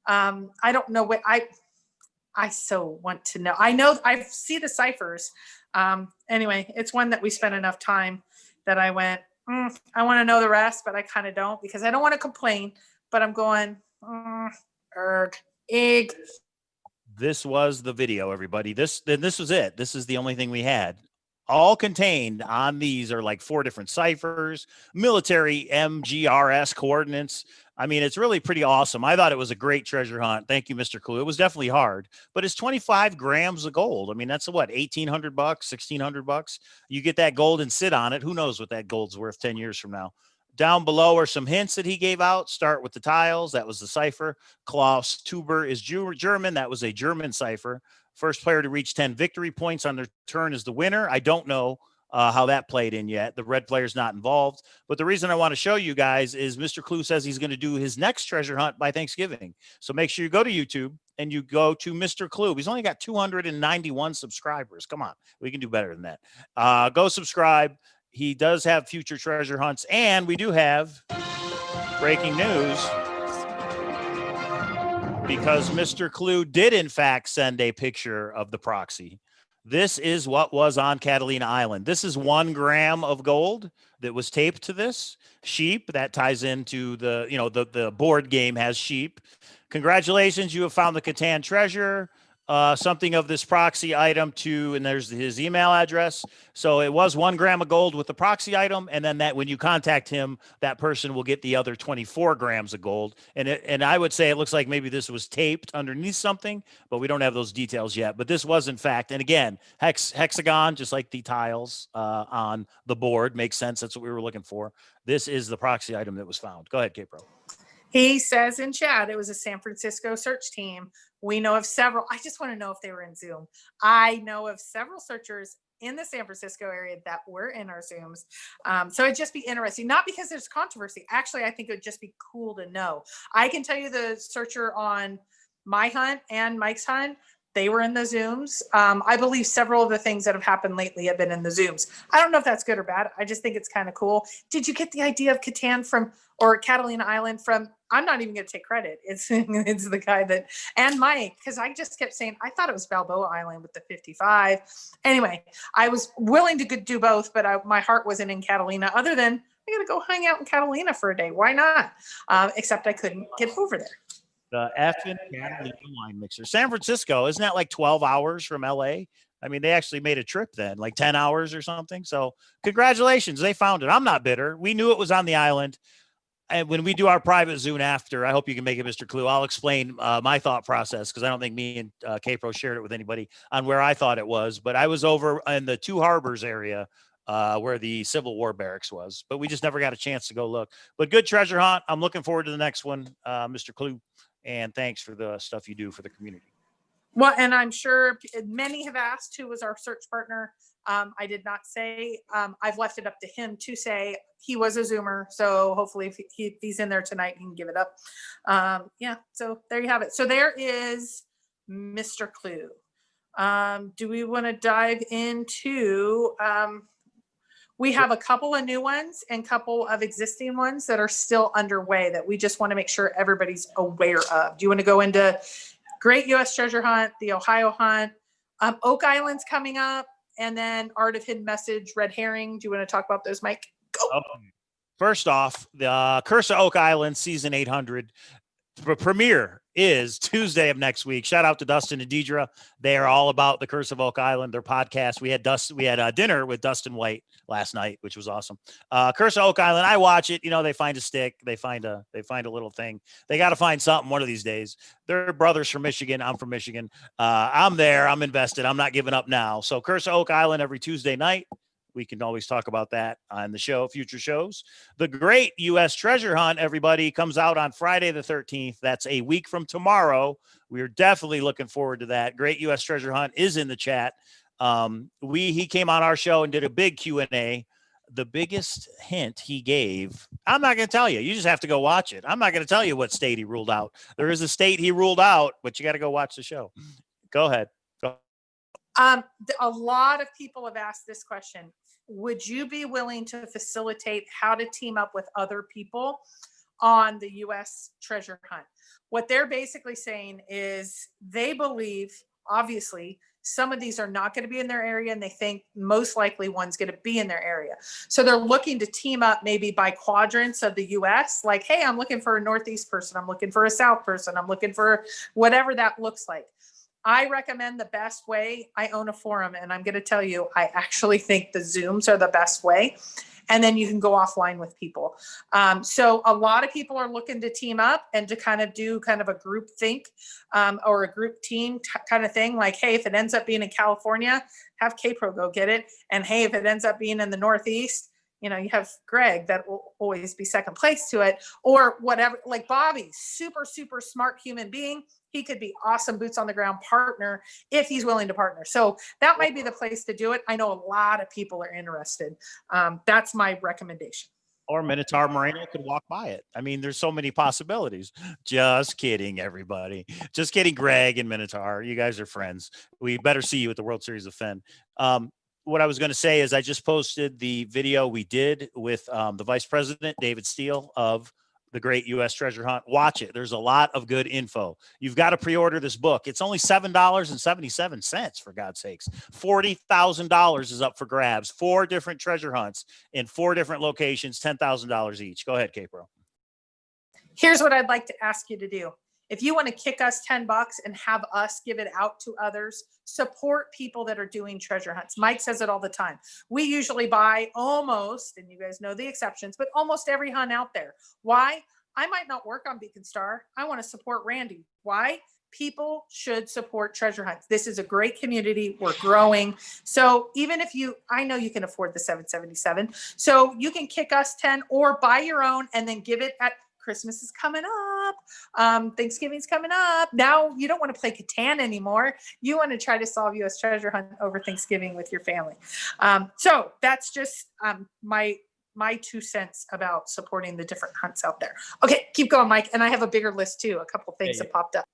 I don't know what I so want to know. I know I see the ciphers. Anyway, it's one that we spent enough time that I went, I want to know the rest, but I kind of don't because I don't want to complain, but I'm going, egg. This was the video, everybody. This was it. This is the only thing we had. all contained on these are like 4 different ciphers, military MGRS coordinates. I mean, it's really pretty awesome. I thought it was a great treasure hunt. Thank you, Mr. Clue. It was definitely hard, but it's 25 grams of gold. I mean, that's what, $1,800, $1,600. You get that gold and sit on it. Who knows what that gold's worth 10 years from now? Down below are some hints that he gave out. Start with the tiles. That was the cipher. Klaus Tuber is German. That was a German cipher. First player to reach 10 victory points on their turn is the winner. I don't know how that played in yet. The red player's not involved. But the reason I want to show you guys is Mr. Clue says he's going to do his next treasure hunt by Thanksgiving. So make sure you go to YouTube and you go to Mr. Clue. He's only got 291 subscribers. Come on, we can do better than that. Go subscribe. He does have future treasure hunts, and we do have breaking news because Mr. Clue did in fact send a picture of the proxy. This is what was on Catalina Island. This is 1 gram of gold that was taped to this sheep. That ties into the, you know, the board game has sheep. Congratulations, you have found the Catan treasure. Something of this proxy item to, and there's his email address. So it was 1 gram of gold with the proxy item. And then that when you contact him, that person will get the other 24 grams of gold. And I would say it looks like maybe this was taped underneath something, but we don't have those details yet. But this was in fact, and again, hexagon, just like the tiles on the board, makes sense. That's what we were looking for. This is the proxy item that was found. Go ahead, K-Pro. He says in chat, it was a San Francisco search team. We know of several. I just want to know if they were in Zoom. I know of several searchers in the San Francisco area that were in our Zooms. So it'd just be interesting, not because there's controversy. Actually, I think it would just be cool to know. I can tell you the searcher on my hunt and Mike's hunt, they were in the Zooms. I believe several of the things that have happened lately have been in the Zooms. I don't know if that's good or bad. I just think it's kind of cool. Did you get the idea of Catan from, or Catalina Island from, I'm not even going to take credit. It's the guy that, and Mike, because I just kept saying, I thought it was Balboa Island with the 55. Anyway, I was willing to do both, but my heart wasn't in Catalina other than I got to go hang out in Catalina for a day. Why not? Except I couldn't get over there. The effing Catalina wine mixer. San Francisco, isn't that like 12 hours from LA? I mean, they actually made a trip then, like 10 hours or something. So congratulations, they found it. I'm not bitter. We knew it was on the island. And when we do our private Zoom after, I hope you can make it, Mr. Clue. I'll explain my thought process because I don't think me and K-Pro shared it with anybody on where I thought it was. But I was over in the Two Harbors area where the Civil War barracks was. But we just never got a chance to go look. But good treasure hunt. I'm looking forward to the next one, Mr. Clue. And thanks for the stuff you do for the community. Well, and I'm sure many have asked who was our search partner. I did not say. I've left it up to him to say. He was a Zoomer, so hopefully if he's in there tonight, he can give it up. Yeah, so there you have it. So there is Mr. Clue. Do we want to dive into... we have a couple of new ones and a couple of existing ones that are still underway that we just want to make sure everybody's aware of. Do you want to go into Great U.S. Treasure Hunt, the Ohio Hunt, Oak Island's coming up, and then Art of Hidden Message, Red Herring? Do you want to talk about those, Mike? Go. Okay. First off, the Curse of Oak Island season 800 premiere is Tuesday of next week. Shout out to Dustin and Deidre. They are all about the Curse of Oak Island, their podcast. We had dinner with Dustin White last night, which was awesome. Curse of Oak Island. I watch it. You know, they find a stick. They find a little thing. They got to find something one of these days. They're brothers from Michigan. I'm from Michigan. I'm there. I'm invested. I'm not giving up now. So Curse of Oak Island every Tuesday night. We can always talk about that on the show, future shows. The Great U.S. Treasure Hunt, everybody, comes out on Friday the 13th. That's a week from tomorrow. We are definitely looking forward to that. Great U.S. Treasure Hunt is in the chat. He came on our show and did a big Q&A. The biggest hint he gave, I'm not going to tell you. You just have to go watch it. I'm not going to tell you what state he ruled out. There is a state he ruled out, but you got to go watch the show. Go ahead. A lot of people have asked this question. Would you be willing to facilitate how to team up with other people on the U.S. treasure hunt? What they're basically saying is they believe, obviously, some of these are not going to be in their area, and they think most likely one's going to be in their area. So they're looking to team up maybe by quadrants of the U.S. Like, hey, I'm looking for a Northeast person. I'm looking for a South person. I'm looking for whatever that looks like. I recommend the best way. I own a forum, and I'm going to tell you, I actually think the Zooms are the best way. And then you can go offline with people. So a lot of people are looking to team up and to kind of do kind of a group think or a group team kind of thing. Like, hey, if it ends up being in California, have KPRO go get it. And hey, if it ends up being in the Northeast, you know, you have Greg that will always be second place to it, or whatever. Like Bobby, super, super smart human being. He could be awesome boots on the ground partner if he's willing to partner. So that might be the place to do it. I know a lot of people are interested. That's my recommendation. Or Minotaur Moreno could walk by it. I mean, there's so many possibilities. Just kidding, everybody. Just kidding, Greg and Minotaur. You guys are friends. We better see you at the World Series of Fenn. What I was going to say is I just posted the video we did with the Vice President, David Steele, of the Great U.S. Treasure Hunt. Watch it. There's a lot of good info. You've got to pre-order this book. It's only $7.77, for God's sakes. $40,000 is up for grabs. 4 different treasure hunts in 4 different locations, $10,000 each. Go ahead, K-Pro. Here's what I'd like to ask you to do. If you want to kick us $10 and have us give it out to others, support people that are doing treasure hunts. Mike says it all the time. We usually buy almost, and you guys know the exceptions, but almost every hunt out there. Why? I might not work on Beacon Star. I want to support Randy. Why? People should support treasure hunts. This is a great community. We're growing. So even if I know you can afford the $777. So you can kick us 10 or buy your own and then give it at Christmas is coming up. Thanksgiving's coming up. Now you don't want to play Catan anymore. You want to try to solve U.S. treasure hunt over Thanksgiving with your family. So that's just my 2 cents about supporting the different hunts out there. Okay, keep going, Mike. And I have a bigger list too. A couple things that popped up.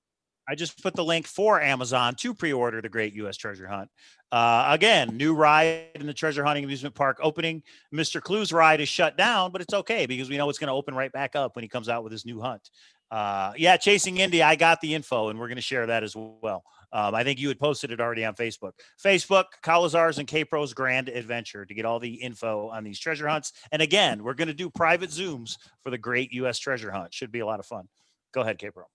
I just put the link for Amazon to pre-order the Great U.S. Treasure Hunt. Again, new ride in the Treasure Hunting Amusement Park opening. Mr. Clue's ride is shut down, but it's okay because we know it's going to open right back up when he comes out with his new hunt. Yeah, Chasing Indy, I got the info, and we're going to share that as well. I think you had posted it already on Facebook. Facebook, Cowlazars and K-Pro's Grand Adventure to get all the info on these treasure hunts. And again, we're going to do private Zooms for the Great U.S. Treasure Hunt. Should be a lot of fun. Go ahead, K-Pro.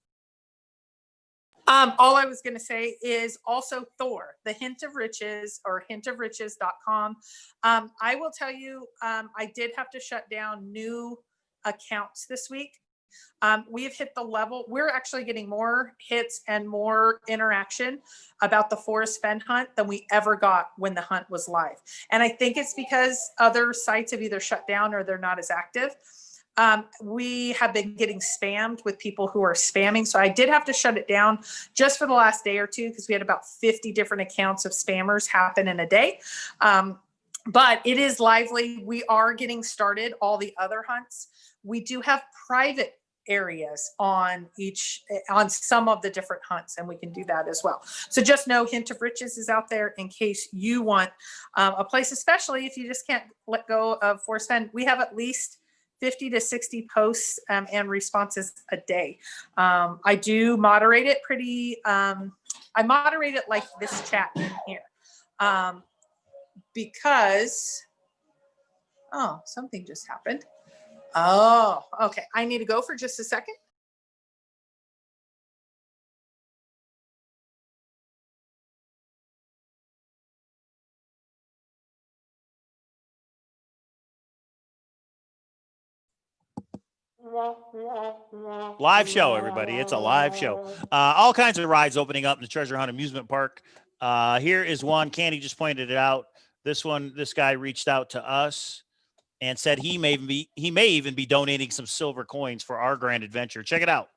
All I was going to say is also Thor, the Hint of Riches, or hintofriches.com. I will tell you, I did have to shut down new accounts this week. We have hit the level. We're actually getting more hits and more interaction about the Forest Fenn hunt than we ever got when the hunt was live. And I think it's because other sites have either shut down or they're not as active. We have been getting spammed with people who are spamming. So I did have to shut it down just for the last day or two because we had about 50 different accounts of spammers happen in a day. But it is lively. We are getting started. All the other hunts, we do have private areas on some of the different hunts, and we can do that as well. So just know Hint of Riches is out there in case you want a place, especially if you just can't let go of Forest Fenn. We have at least 50 to 60 posts and responses a day. I do moderate it I moderate it like this chat in here because, oh, something just happened. Oh, okay. I need to go for just a second. Live show, everybody. It's a live show. All kinds of rides opening up in the Treasure Hunt Amusement Park. Here is one. Candy just pointed it out. This guy reached out to us and said he may even be donating some silver coins for our grand adventure. Check it out.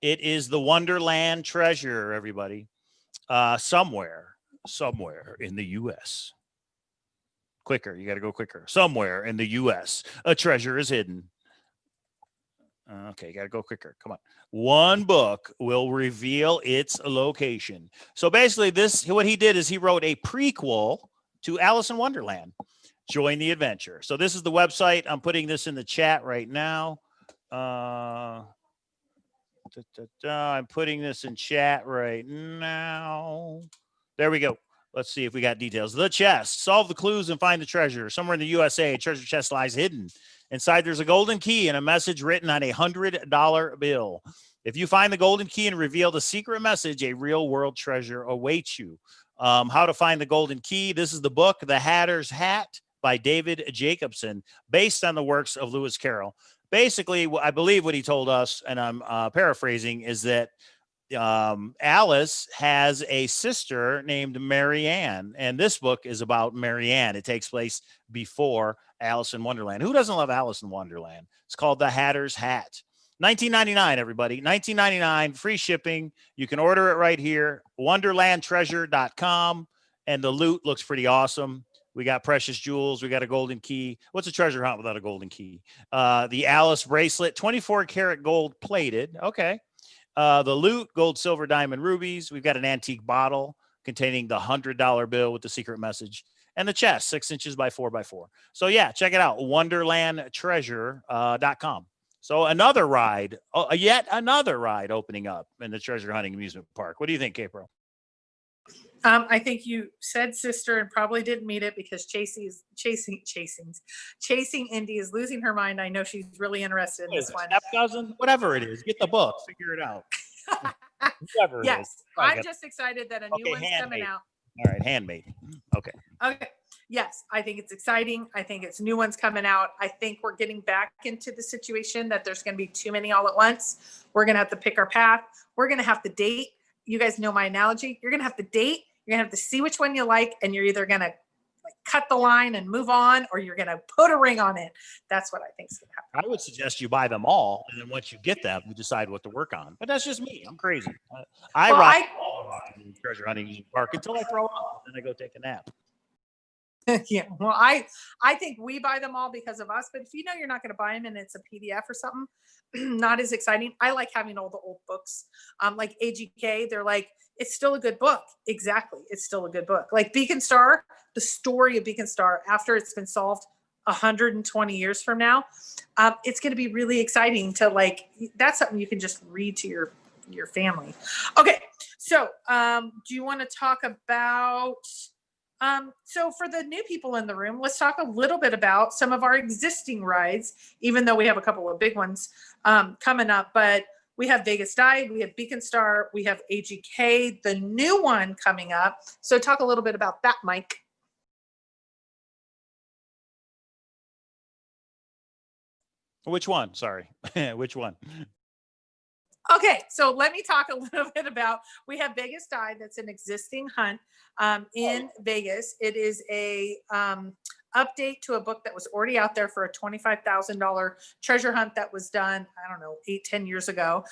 It is the Wonderland Treasure, everybody. Somewhere in the U.S. Quicker. You got to go quicker. Somewhere in the U.S. a treasure is hidden. Okay, got to go quicker. Come on. One book will reveal its location. So basically what he did is he wrote a prequel to Alice in Wonderland. Join the adventure. So this is the website. I'm putting this in the chat right now. I'm putting this in chat right now. There we go. Let's see if we got details. The chest. Solve the clues and find the treasure. Somewhere in the USA, a treasure chest lies hidden. Inside, there's a golden key and a message written on a $100 bill. If you find the golden key and reveal the secret message, a real world treasure awaits you. How to find the golden key. This is the book, The Hatter's Hat by David Jacobson, based on the works of Lewis Carroll. Basically, I believe what he told us, and I'm paraphrasing, is that Alice has a sister named Marianne, and this book is about Marianne. It takes place before Alice in Wonderland. Who doesn't love Alice in Wonderland? It's called The Hatter's Hat. $19.99, everybody. $19.99, free shipping. You can order it right here, wonderlandtreasure.com, and the loot looks pretty awesome. We got precious jewels. We got a golden key. What's a treasure hunt without a golden key? The Alice bracelet, 24 karat gold plated. Okay. The loot, gold, silver, diamond, rubies. We've got an antique bottle containing the $100 bill with the secret message, and the chest, 6 inches by 4 by 4. So yeah, check it out, wonderlandtreasure.com. So another ride, yet another ride opening up in the treasure hunting amusement park. What do you think, Kay-Pro? I think you said sister and probably didn't mean it, because chasing Indy is losing her mind. I know she's really interested in this one. Step cousin, whatever it is, get the book, figure it out. Whatever it is. Yes, I'm just excited that a new one's coming out. All right, handmade. Okay. Okay. Yes, I think it's exciting. I think it's new ones coming out. I think we're getting back into the situation that there's going to be too many all at once. We're going to have to pick our path. We're going to have to date. You guys know my analogy. You're going to have to date. You're going to have to see which one you like, and you're either going to cut the line and move on, or you're going to put a ring on it. That's what I think is going to happen. I would suggest you buy them all, and then once you get them, you decide what to work on. But that's just me. I'm crazy. I ride treasure hunting park until I throw up, and then I go take a nap. Yeah, well, I think we buy them all because of us, but if you know you're not going to buy them and it's a PDF or something, not as exciting. I like having all the old books, like AGK. They're like, it's still a good book. Exactly, it's still a good book. Like Beacon Star, the story of Beacon Star after it's been solved 120 years from now, it's going to be really exciting to like. That's something you can just read to your family. Okay, so do you want to talk about? So for the new people in the room, let's talk a little bit about some of our existing rides, even though we have a couple of big ones coming up. But we have Vegas Dive, we have Beacon Star, we have AGK, the new one coming up. So talk a little bit about that, Mike. Which one? Sorry. Which one? Okay, so let me talk a little bit about, we have Vegas Dive. That's an existing hunt in Vegas. It is a update to a book that was already out there for a $25,000 treasure hunt that was done, I don't know, 8-10 years ago.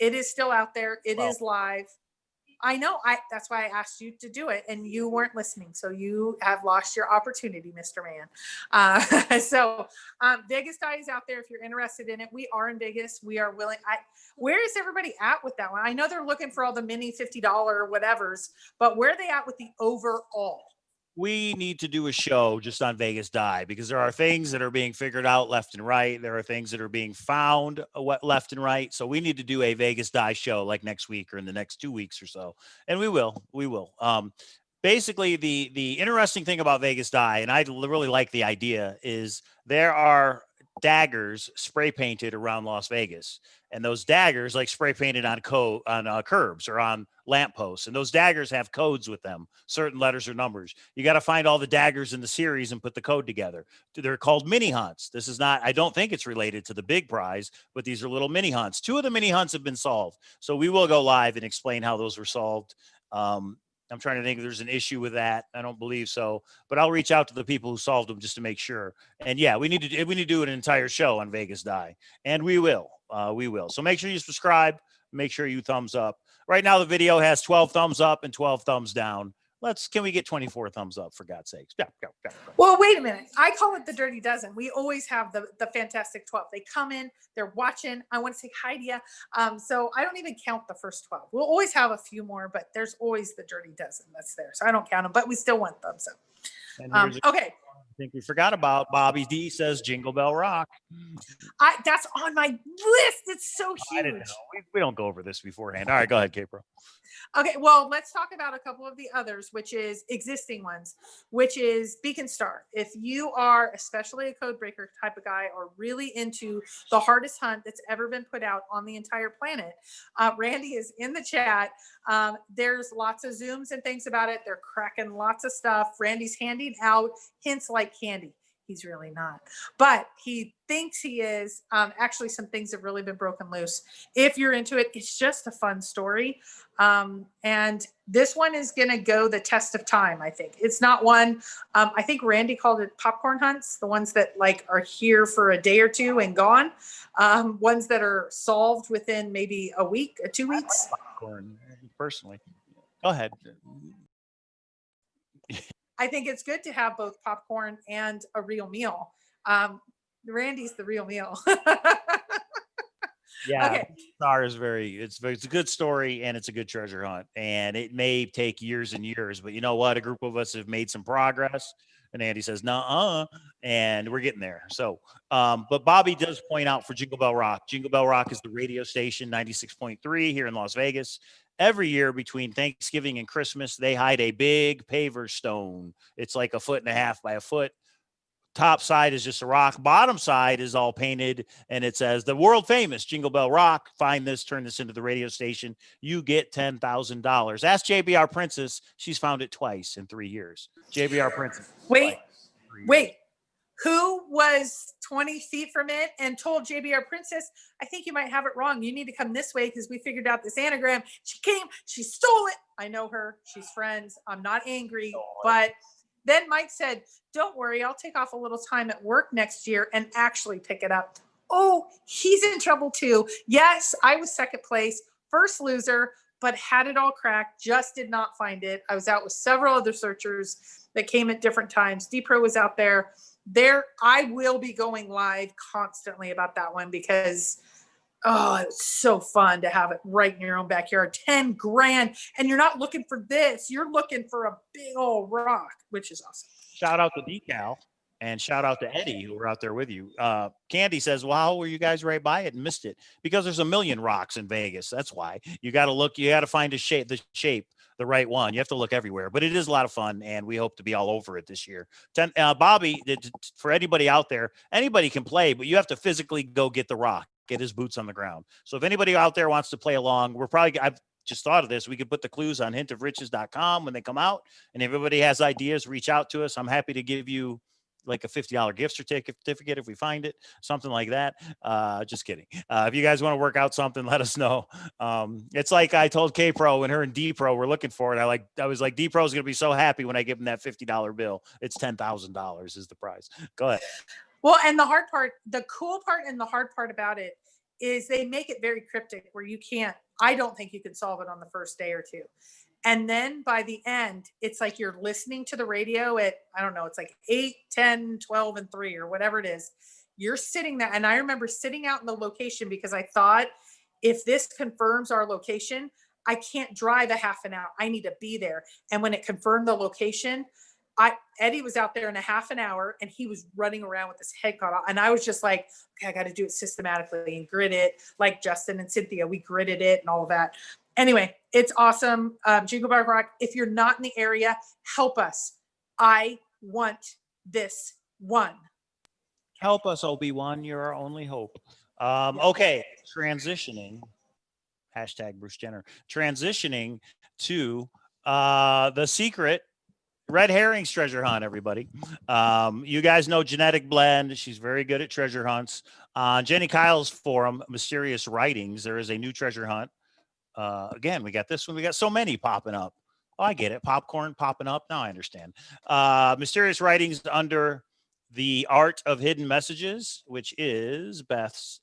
It is still out there. It is live. I know. That's why I asked you to do it, and you weren't listening. So you have lost your opportunity, Mr. Man. Vegas Dive is out there if you're interested in it. We are in Vegas. We are willing. Where is everybody at with that one? I know they're looking for all the mini $50 whatevers, but where are they at with the overall? We need to do a show just on Vegas Dive, because there are things that are being figured out left and right. There are things that are being found left and right. So we need to do a Vegas Dive show like next week or in the next 2 weeks or so. And we will. Basically, the interesting thing about Vegas Dive, and I really like the idea, is there are daggers spray painted around Las Vegas, and those daggers like spray painted on curbs or on lampposts, and those daggers have codes with them, certain letters or numbers. You got to find all the daggers in the series and put the code together. They're called mini hunts. This is not, I don't think it's related to the big prize, but these are little mini hunts. 2 of the mini hunts have been solved, so we will go live and explain how those were solved. I'm trying to think if there's an issue with that. I don't believe so, but I'll reach out to the people who solved them just to make sure. And yeah, we need to do an entire show on Vegas Dive, and we will. So make sure you subscribe. Make sure you thumbs up. Right now, the video has 12 thumbs up and 12 thumbs down. Can we get 24 thumbs up, for God's sakes? Go. Well, wait a minute. I call it the Dirty Dozen. We always have the Fantastic 12. They come in, they're watching. I want to say hi to you. So I don't even count the first 12. We'll always have a few more, but there's always the Dirty Dozen that's there. So I don't count them, but we still want thumbs up. And okay. think we forgot about Bobby D says Jingle Bell Rock. That's on my list. It's so I didn't know. huge. We don't go over this beforehand. All right, go ahead, K-Pro. Okay, well, let's talk about a couple of the others, which is existing ones, which is Beacon Star. If you are especially a code breaker type of guy or really into the hardest hunt that's ever been put out on the entire planet, Randy is in the chat. There's lots of Zooms and things about it. They're cracking lots of stuff. Randy's handing out hints like candy. He's really not, but he thinks he is. Actually, some things have really been broken loose. If you're into it, it's just a fun story. And this one is going to go the test of time. I think it's not one. I think Randy called it popcorn hunts, the ones that like are here for a day or two and gone. Ones that are solved within maybe a week, 2 weeks. Popcorn, personally. Go ahead. I think it's good to have both popcorn and a real meal. Randy's the real meal. Yeah, Okay. Star is it's a good story and it's a good treasure hunt. And it may take years and years, but you know what? A group of us have made some progress. And Andy says, "Nuh-uh," and we're getting there. So, but Bobby does point out for Jingle Bell Rock. Jingle Bell Rock is the radio station 96.3 here in Las Vegas. Every year between Thanksgiving and Christmas, they hide a big paver stone. It's like 1.5 feet by 1 foot. Top side is just a rock. Bottom side is all painted, and it says the world famous Jingle Bell Rock. Find this, turn this into the radio station. You get $10,000. Ask JBR Princess. She's found it twice in 3 years. JBR Princess. Wait. Who was 20 feet from it and told JBR Princess, I think you might have it wrong. You need to come this way because we figured out this anagram. She came, she stole it. I know her. She's friends. I'm not angry. But then Mike said, don't worry. I'll take off a little time at work next year and actually pick it up. Oh, he's in trouble too. Yes, I was second place, first loser, but had it all cracked. Just did not find it. I was out with several other searchers that came at different times. D-Pro was out there. I will be going live constantly about that one because it's so fun to have it right in your own backyard. 10 grand, and you're not looking for this. You're looking for a big old rock, which is awesome. Shout out to Decal and shout out to Eddie who were out there with you. Candy says, well, how were you guys right by it and missed it? Because there's a million rocks in Vegas. That's why you got to look. You got to find the shape, the right one. You have to look everywhere, but it is a lot of fun, and we hope to be all over it this year. Bobby, for anybody out there, anybody can play, but you have to physically go get the rock, get his boots on the ground. So if anybody out there wants to play along, I've just thought of this. We could put the clues on hintofriches.com when they come out, and if everybody has ideas, reach out to us. I'm happy to give you like a $50 gift certificate if we find it, something like that. Just kidding. If you guys want to work out something, let us know. It's like I told K-Pro and her and D-Pro were looking for it. I was like, D-Pro is going to be so happy when I give him that $50 bill. It's $10,000 is the prize. Go ahead. Well, and the cool part and the hard part about it is they make it very cryptic where I don't think you can solve it on the first day or two. And then by the end, it's like you're listening to the radio at, I don't know, it's like 8, 10, 12, and 3 or whatever it is. You're sitting there. And I remember sitting out in the location because I thought if this confirms our location, I can't drive a half an hour. I need to be there. And when it confirmed the location, Eddie was out there in a half an hour and he was running around with his head cut off. And I was just like, okay, I got to do it systematically and grid it like Justin and Cynthia. We gridded it and all of that. Anyway, it's awesome. Jingle Bell Rock. If you're not in the area, help us. I want this one. Help us, Obi-Wan. You're our only hope. Okay. Transitioning. # Bruce Jenner. Transitioning to the secret Red Herrings treasure hunt, everybody. You guys know Genetic Blend. She's very good at treasure hunts. On Jenny Kyle's forum, Mysterious Writings, there is a new treasure hunt. Again, we got this one. We got so many popping up. Oh, I get it. Popcorn popping up. Now I understand. Mysterious Writings under the Art of Hidden Messages, which is Beth's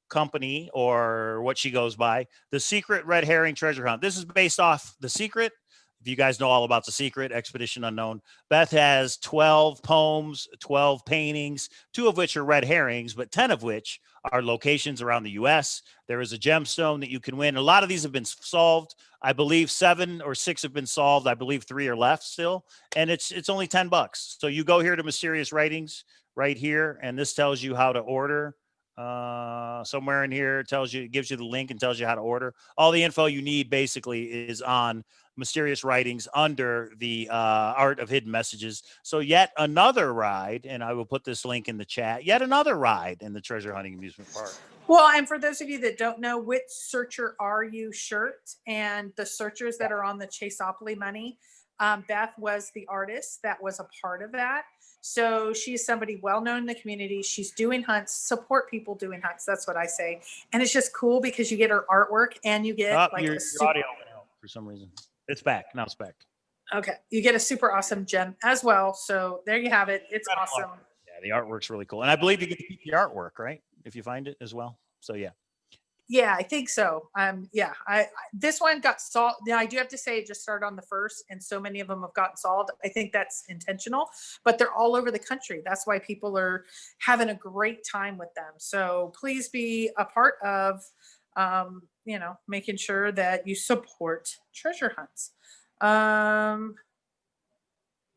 company or what she goes by. The Secret Red Herring Treasure Hunt. This is based off The Secret. If you guys know all about The Secret, Expedition Unknown, Beth has 12 poems, 12 paintings, 2 of which are red herrings, but 10 of which are locations around the U.S. There is a gemstone that you can win. A lot of these have been solved. I believe 7 or 6 have been solved. I believe 3 are left still. And it's only $10. So you go here to Mysterious Writings right here, and this tells you how to order. Somewhere in here it gives you the link and tells you how to order. All the info you need basically is on Mysterious Writings under the Art of Hidden Messages. So yet another ride, and I will put this link in the chat, yet another ride in the treasure hunting amusement park. Well, and for those of you that don't know, which searcher are you shirt and the searchers that are on the Chaseopoly money, Beth was the artist that was a part of that. So she's somebody well-known in the community. She's doing hunts, support people doing hunts. That's what I say. And it's just cool because you get her artwork and you get like your a super, audio went out for some reason. It's back. Now it's back. okay. You get a super awesome gem as well. So there you have it. It's awesome. Yeah, the artwork's really cool. And I believe you get to keep the artwork, right? If you find it as well. So yeah. Yeah, I think so. Yeah, this one got solved. Now I do have to say it just started on the 1st, and so many of them have gotten solved. I think that's intentional, but they're all over the country. That's why people are having a great time with them. So please be a part of, making sure that you support treasure hunts.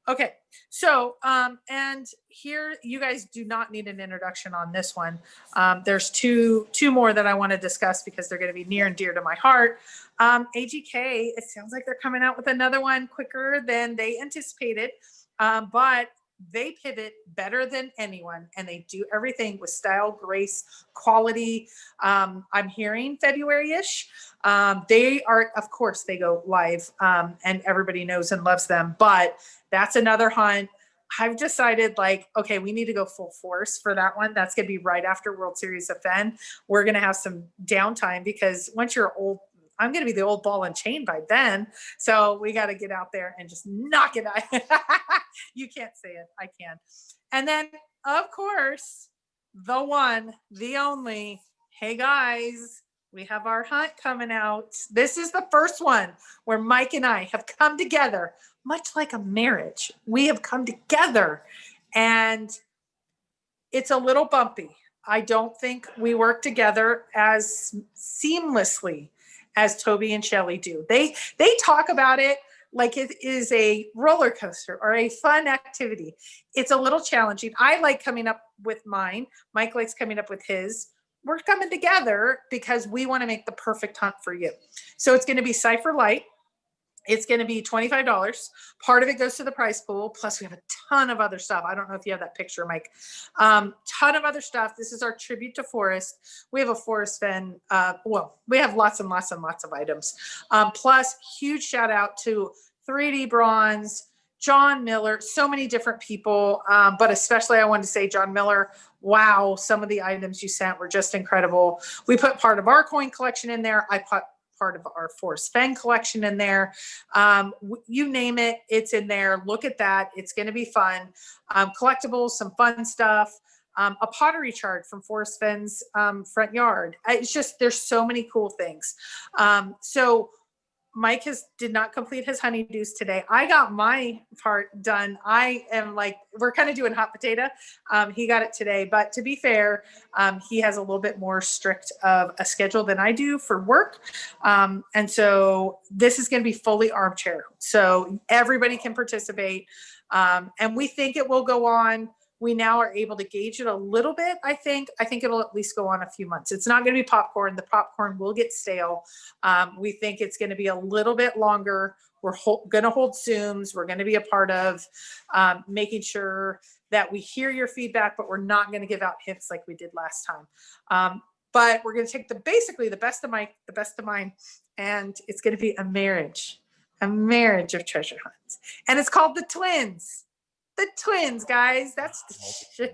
Okay, so and here you guys do not need an introduction on this one. There's two more that I want to discuss because they're going to be near and dear to my heart. AGK, it sounds like they're coming out with another one quicker than they anticipated, but they pivot better than anyone, and they do everything with style, grace, quality. I'm hearing February-ish. They are, of course, they go live, and everybody knows and loves them, but that's another hunt. I've decided okay, we need to go full force for that one. That's going to be right after World Series of Fenn. We're going to have some downtime because once you're old, I'm going to be the old ball and chain by then. So we got to get out there and just knock it out. You can't say it. I can. And then, of course, the one, the only, hey guys, we have our hunt coming out. This is the first one where Mike and I have come together, much like a marriage. We have come together, and it's a little bumpy. I don't think we work together as seamlessly as Toby and Shelley do. They talk about it like it is a roller coaster or a fun activity. It's a little challenging. I like coming up with mine. Mike likes coming up with his. We're coming together because we want to make the perfect hunt for you. So it's going to be Cypher Light. It's going to be $25. Part of it goes to the prize pool. Plus we have a ton of other stuff. I don't know if you have that picture, Mike. Ton of other stuff. This is our tribute to Forrest. We have a Forrest Fenn. We have lots and lots and lots of items. Plus huge shout out to 3D Bronze, John Miller, so many different people. But especially I wanted to say John Miller. Wow. Some of the items you sent were just incredible. We put part of our coin collection in there. I put part of our Forrest Fenn collection in there. You name it, it's in there. Look at that. It's going to be fun. Collectibles, some fun stuff. A pottery chart from Forrest Fenn's front yard. It's just, there's so many cool things. So Mike did not complete his honeydews today. I got my part done. I am we're kind of doing hot potato. He got it today, but to be fair, he has a little bit more strict of a schedule than I do for work. And so this is going to be fully armchair. So everybody can participate. And we think it will go on. We now are able to gauge it a little bit. I think it'll at least go on a few months. It's not going to be popcorn. The popcorn will get stale. We think it's going to be a little bit longer. We're going to hold Zooms. We're going to be a part of making sure that we hear your feedback, but we're not going to give out hints like we did last time. But we're going to take basically the best of Mike, the best of mine, and it's going to be a marriage of treasure hunts. And it's called the Twins. The Twins, guys. That's the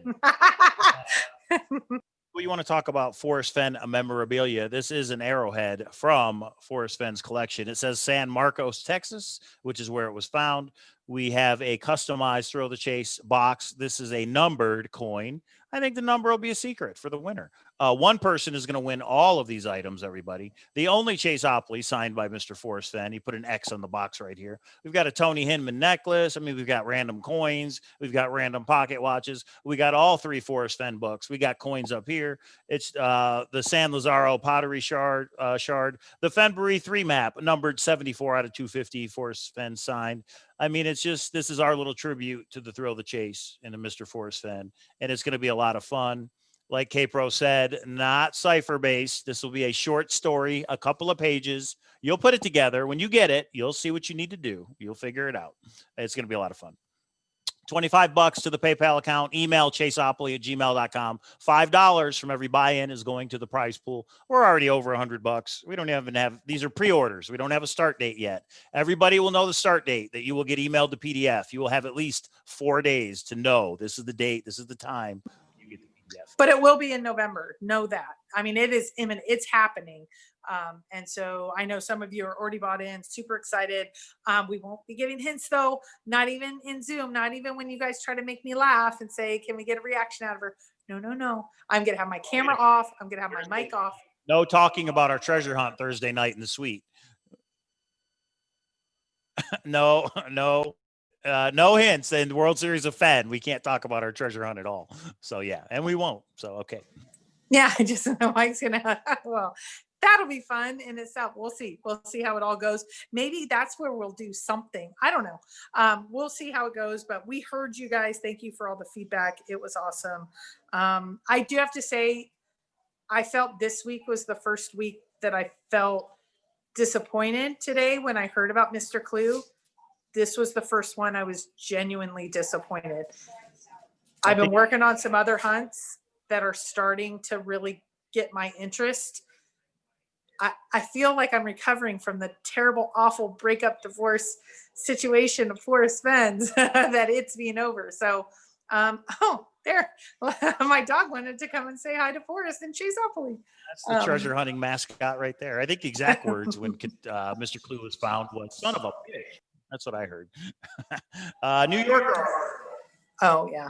Well, you want to talk about Forrest Fenn memorabilia. This is an arrowhead from Forrest Fenn's collection. It says San Marcos, Texas, which is where it was found. We have a customized Thrill the Chase box. This is a numbered coin. I think the number will be a secret for the winner. One person is going to win all of these items, everybody. The only Chaseopoly signed by Mr. Forrest Fenn. He put an X on the box right here. We've got a Tony Hinman necklace. I mean, we've got random coins. We've got random pocket watches. We got all 3 Forrest Fenn books. We got coins up here. It's the San Lazaro pottery shard, the Fenbury 3 map, numbered 74 out of 250, Forrest Fenn signed. I mean, it's just, this is our little tribute to the Thrill of the Chase and to Mr. Forrest Fenn. And it's going to be a lot of fun. Like K-Pro said, not cipher-based. This will be a short story, a couple of pages. You'll put it together. When you get it, you'll see what you need to do. You'll figure it out. It's going to be a lot of fun. $25 to the PayPal account. Email chaseopoly@gmail.com. $5 from every buy-in is going to the prize pool. We're already over $100. We don't even have, these are pre-orders. We don't have a start date yet. Everybody will know the start date, that you will get emailed the PDF. You will have at least 4 days to know this is the date, this is the time you get the PDF. But it will be in November. Know that. I mean, it is imminent. It's happening. And so I know some of you are already bought in, super excited. We won't be giving hints though, not even in Zoom, not even when you guys try to make me laugh and say, can we get a reaction out of her? No, no, no. I'm going to have my camera off. I'm going to have my mic off. No talking about our treasure hunt Thursday night in the suite. No hints in the World Series of Fenn. We can't talk about our treasure hunt at all. So yeah, and we won't. So, okay. Yeah, I just know Mike's going to, well, that'll be fun in itself. We'll see. We'll see how it all goes. Maybe that's where we'll do something. I don't know. We'll see how it goes, but we heard you guys. Thank you for all the feedback. It was awesome. I do have to say, I felt this week was the first week that I felt disappointed today when I heard about Mr. Clue. This was the first one I was genuinely disappointed. I've been working on some other hunts that are starting to really get my interest. I feel like I'm recovering from the terrible, awful breakup, divorce situation of Forrest Fenn's that it's being over. So, oh, there, my dog wanted to come and say hi to Forrest and Chaseopoly. That's the treasure hunting mascot right there. I think the exact words when Mr. Clue was found was "son of a bitch." That's what I heard. New Yorker. Oh yeah.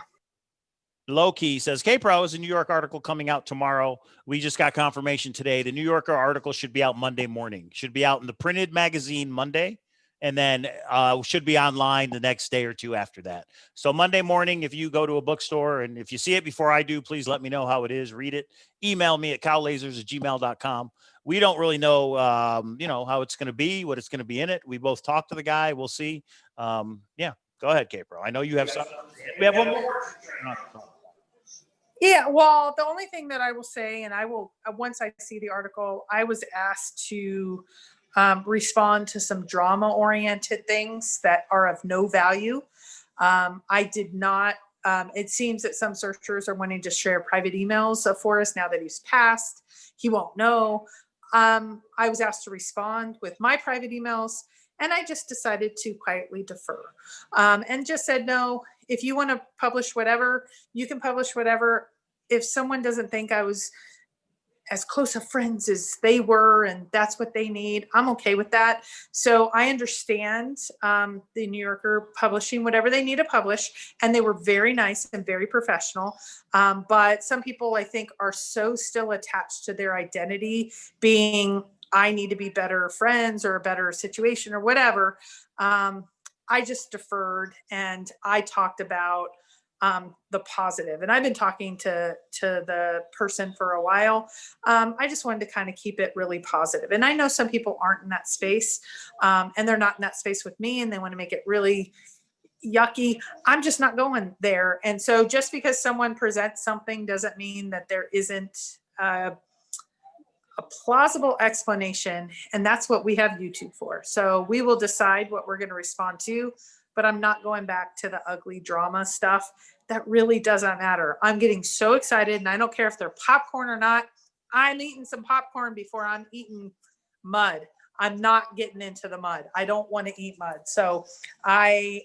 Low Key says, K-Pro is a New York article coming out tomorrow. We just got confirmation today. The New Yorker article should be out Monday morning. Should be out in the printed magazine Monday, and then should be online the next day or two after that. So Monday morning, if you go to a bookstore and if you see it before I do, please let me know how it is. Read it. Email me at cowlazars@gmail.com. We don't really know, how it's going to be, what it's going to be in it. We both talked to the guy. We'll see. Yeah, go ahead, K-Pro. I know you have something. We have one more. Yeah, well, the only thing that I will say, and I will, once I see the article, I was asked to respond to some drama-oriented things that are of no value. I did not, it seems that some searchers are wanting to share private emails of Forrest now that he's passed. He won't know. I was asked to respond with my private emails, and I just decided to quietly defer and just said, no, if you want to publish whatever, you can publish whatever. If someone doesn't think I was as close of friends as they were and that's what they need, I'm okay with that. So I understand the New Yorker publishing whatever they need to publish, and they were very nice and very professional. But some people, I think, are so still attached to their identity being, I need to be better friends or a better situation or whatever. I just deferred and I talked about the positive. And I've been talking to the person for a while. I just wanted to kind of keep it really positive. And I know some people aren't in that space and they're not in that space with me and they want to make it really yucky. I'm just not going there. And so just because someone presents something doesn't mean that there isn't a plausible explanation, and that's what we have YouTube for. So we will decide what we're going to respond to, but I'm not going back to the ugly drama stuff. That really doesn't matter. I'm getting so excited, and I don't care if they're popcorn or not. I'm eating some popcorn before I'm eating mud. I'm not getting into the mud. I don't want to eat mud. So I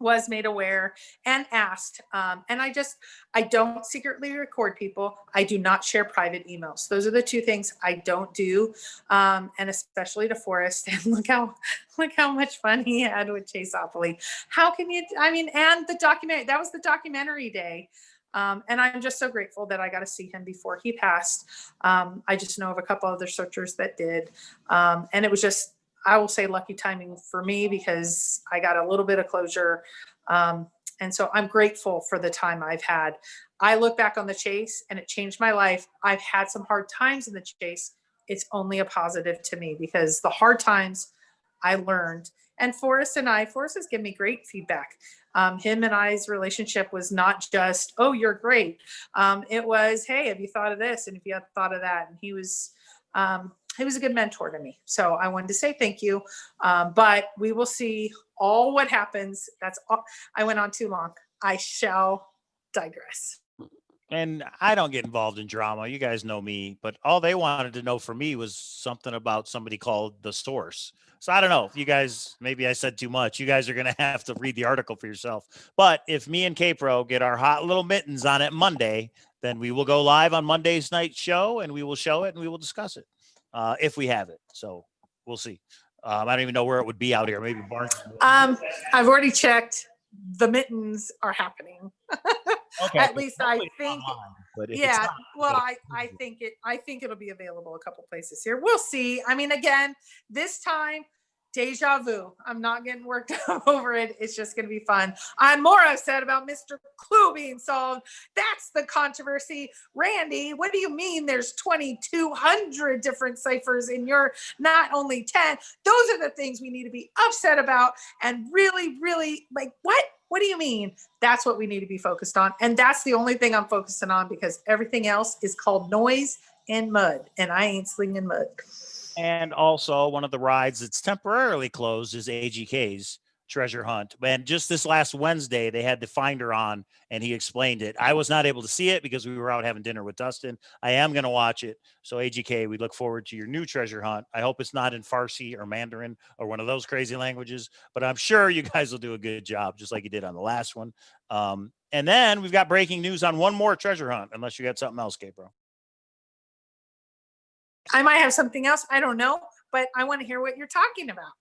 was made aware and asked. And I don't secretly record people. I do not share private emails. Those are the two things I don't do. And especially to Forrest. And look how much fun he had with Chaseopoly. How can you, and the documentary, that was the documentary day. And I'm just so grateful that I got to see him before he passed. I just know of a couple other searchers that did. And it was just, I will say, lucky timing for me because I got a little bit of closure. And so I'm grateful for the time I've had. I look back on the chase and it changed my life. I've had some hard times in the chase. It's only a positive to me because the hard times I learned. And Forrest has given me great feedback. Him and I's relationship was not just, oh, you're great. It was, hey, have you thought of this? And if you have thought of that, and he was a good mentor to me. So I wanted to say thank you. But we will see all what happens. That's all. I went on too long. I shall digress. And I don't get involved in drama. You guys know me, but all they wanted to know from me was something about somebody called The Source. So I don't know if you guys, maybe I said too much. You guys are going to have to read the article for yourself. But if me and K-Pro get our hot little mittens on it Monday, then we will go live on Monday's night show and we will show it and we will discuss it if we have it. So we'll see. I don't even know where it would be out here. Maybe Barnes. I've already checked. The mittens are happening. Okay. At least I think. Online, but if it's Yeah. not, Well, I think it'll be available a couple places here. We'll see. I mean, again, this time, deja vu. I'm not getting worked up over it. It's just going to be fun. I'm more upset about Mr. Clue being solved. That's the controversy. Randy, what do you mean there's 2,200 different ciphers in your, not only 10? Those are the things we need to be upset about and really, really like, what? What do you mean? That's what we need to be focused on. And that's the only thing I'm focusing on because everything else is called noise and mud. And I ain't slinging mud. And also one of the rides that's temporarily closed is AGK's treasure hunt. And just this last Wednesday, they had the finder on and he explained it. I was not able to see it because we were out having dinner with Dustin. I am going to watch it. So AGK, we look forward to your new treasure hunt. I hope it's not in Farsi or Mandarin or one of those crazy languages, but I'm sure you guys will do a good job, just like you did on the last one. And then we've got breaking news on one more treasure hunt, unless you got something else, K-Bro. I might have something else. I don't know, but I want to hear what you're talking about.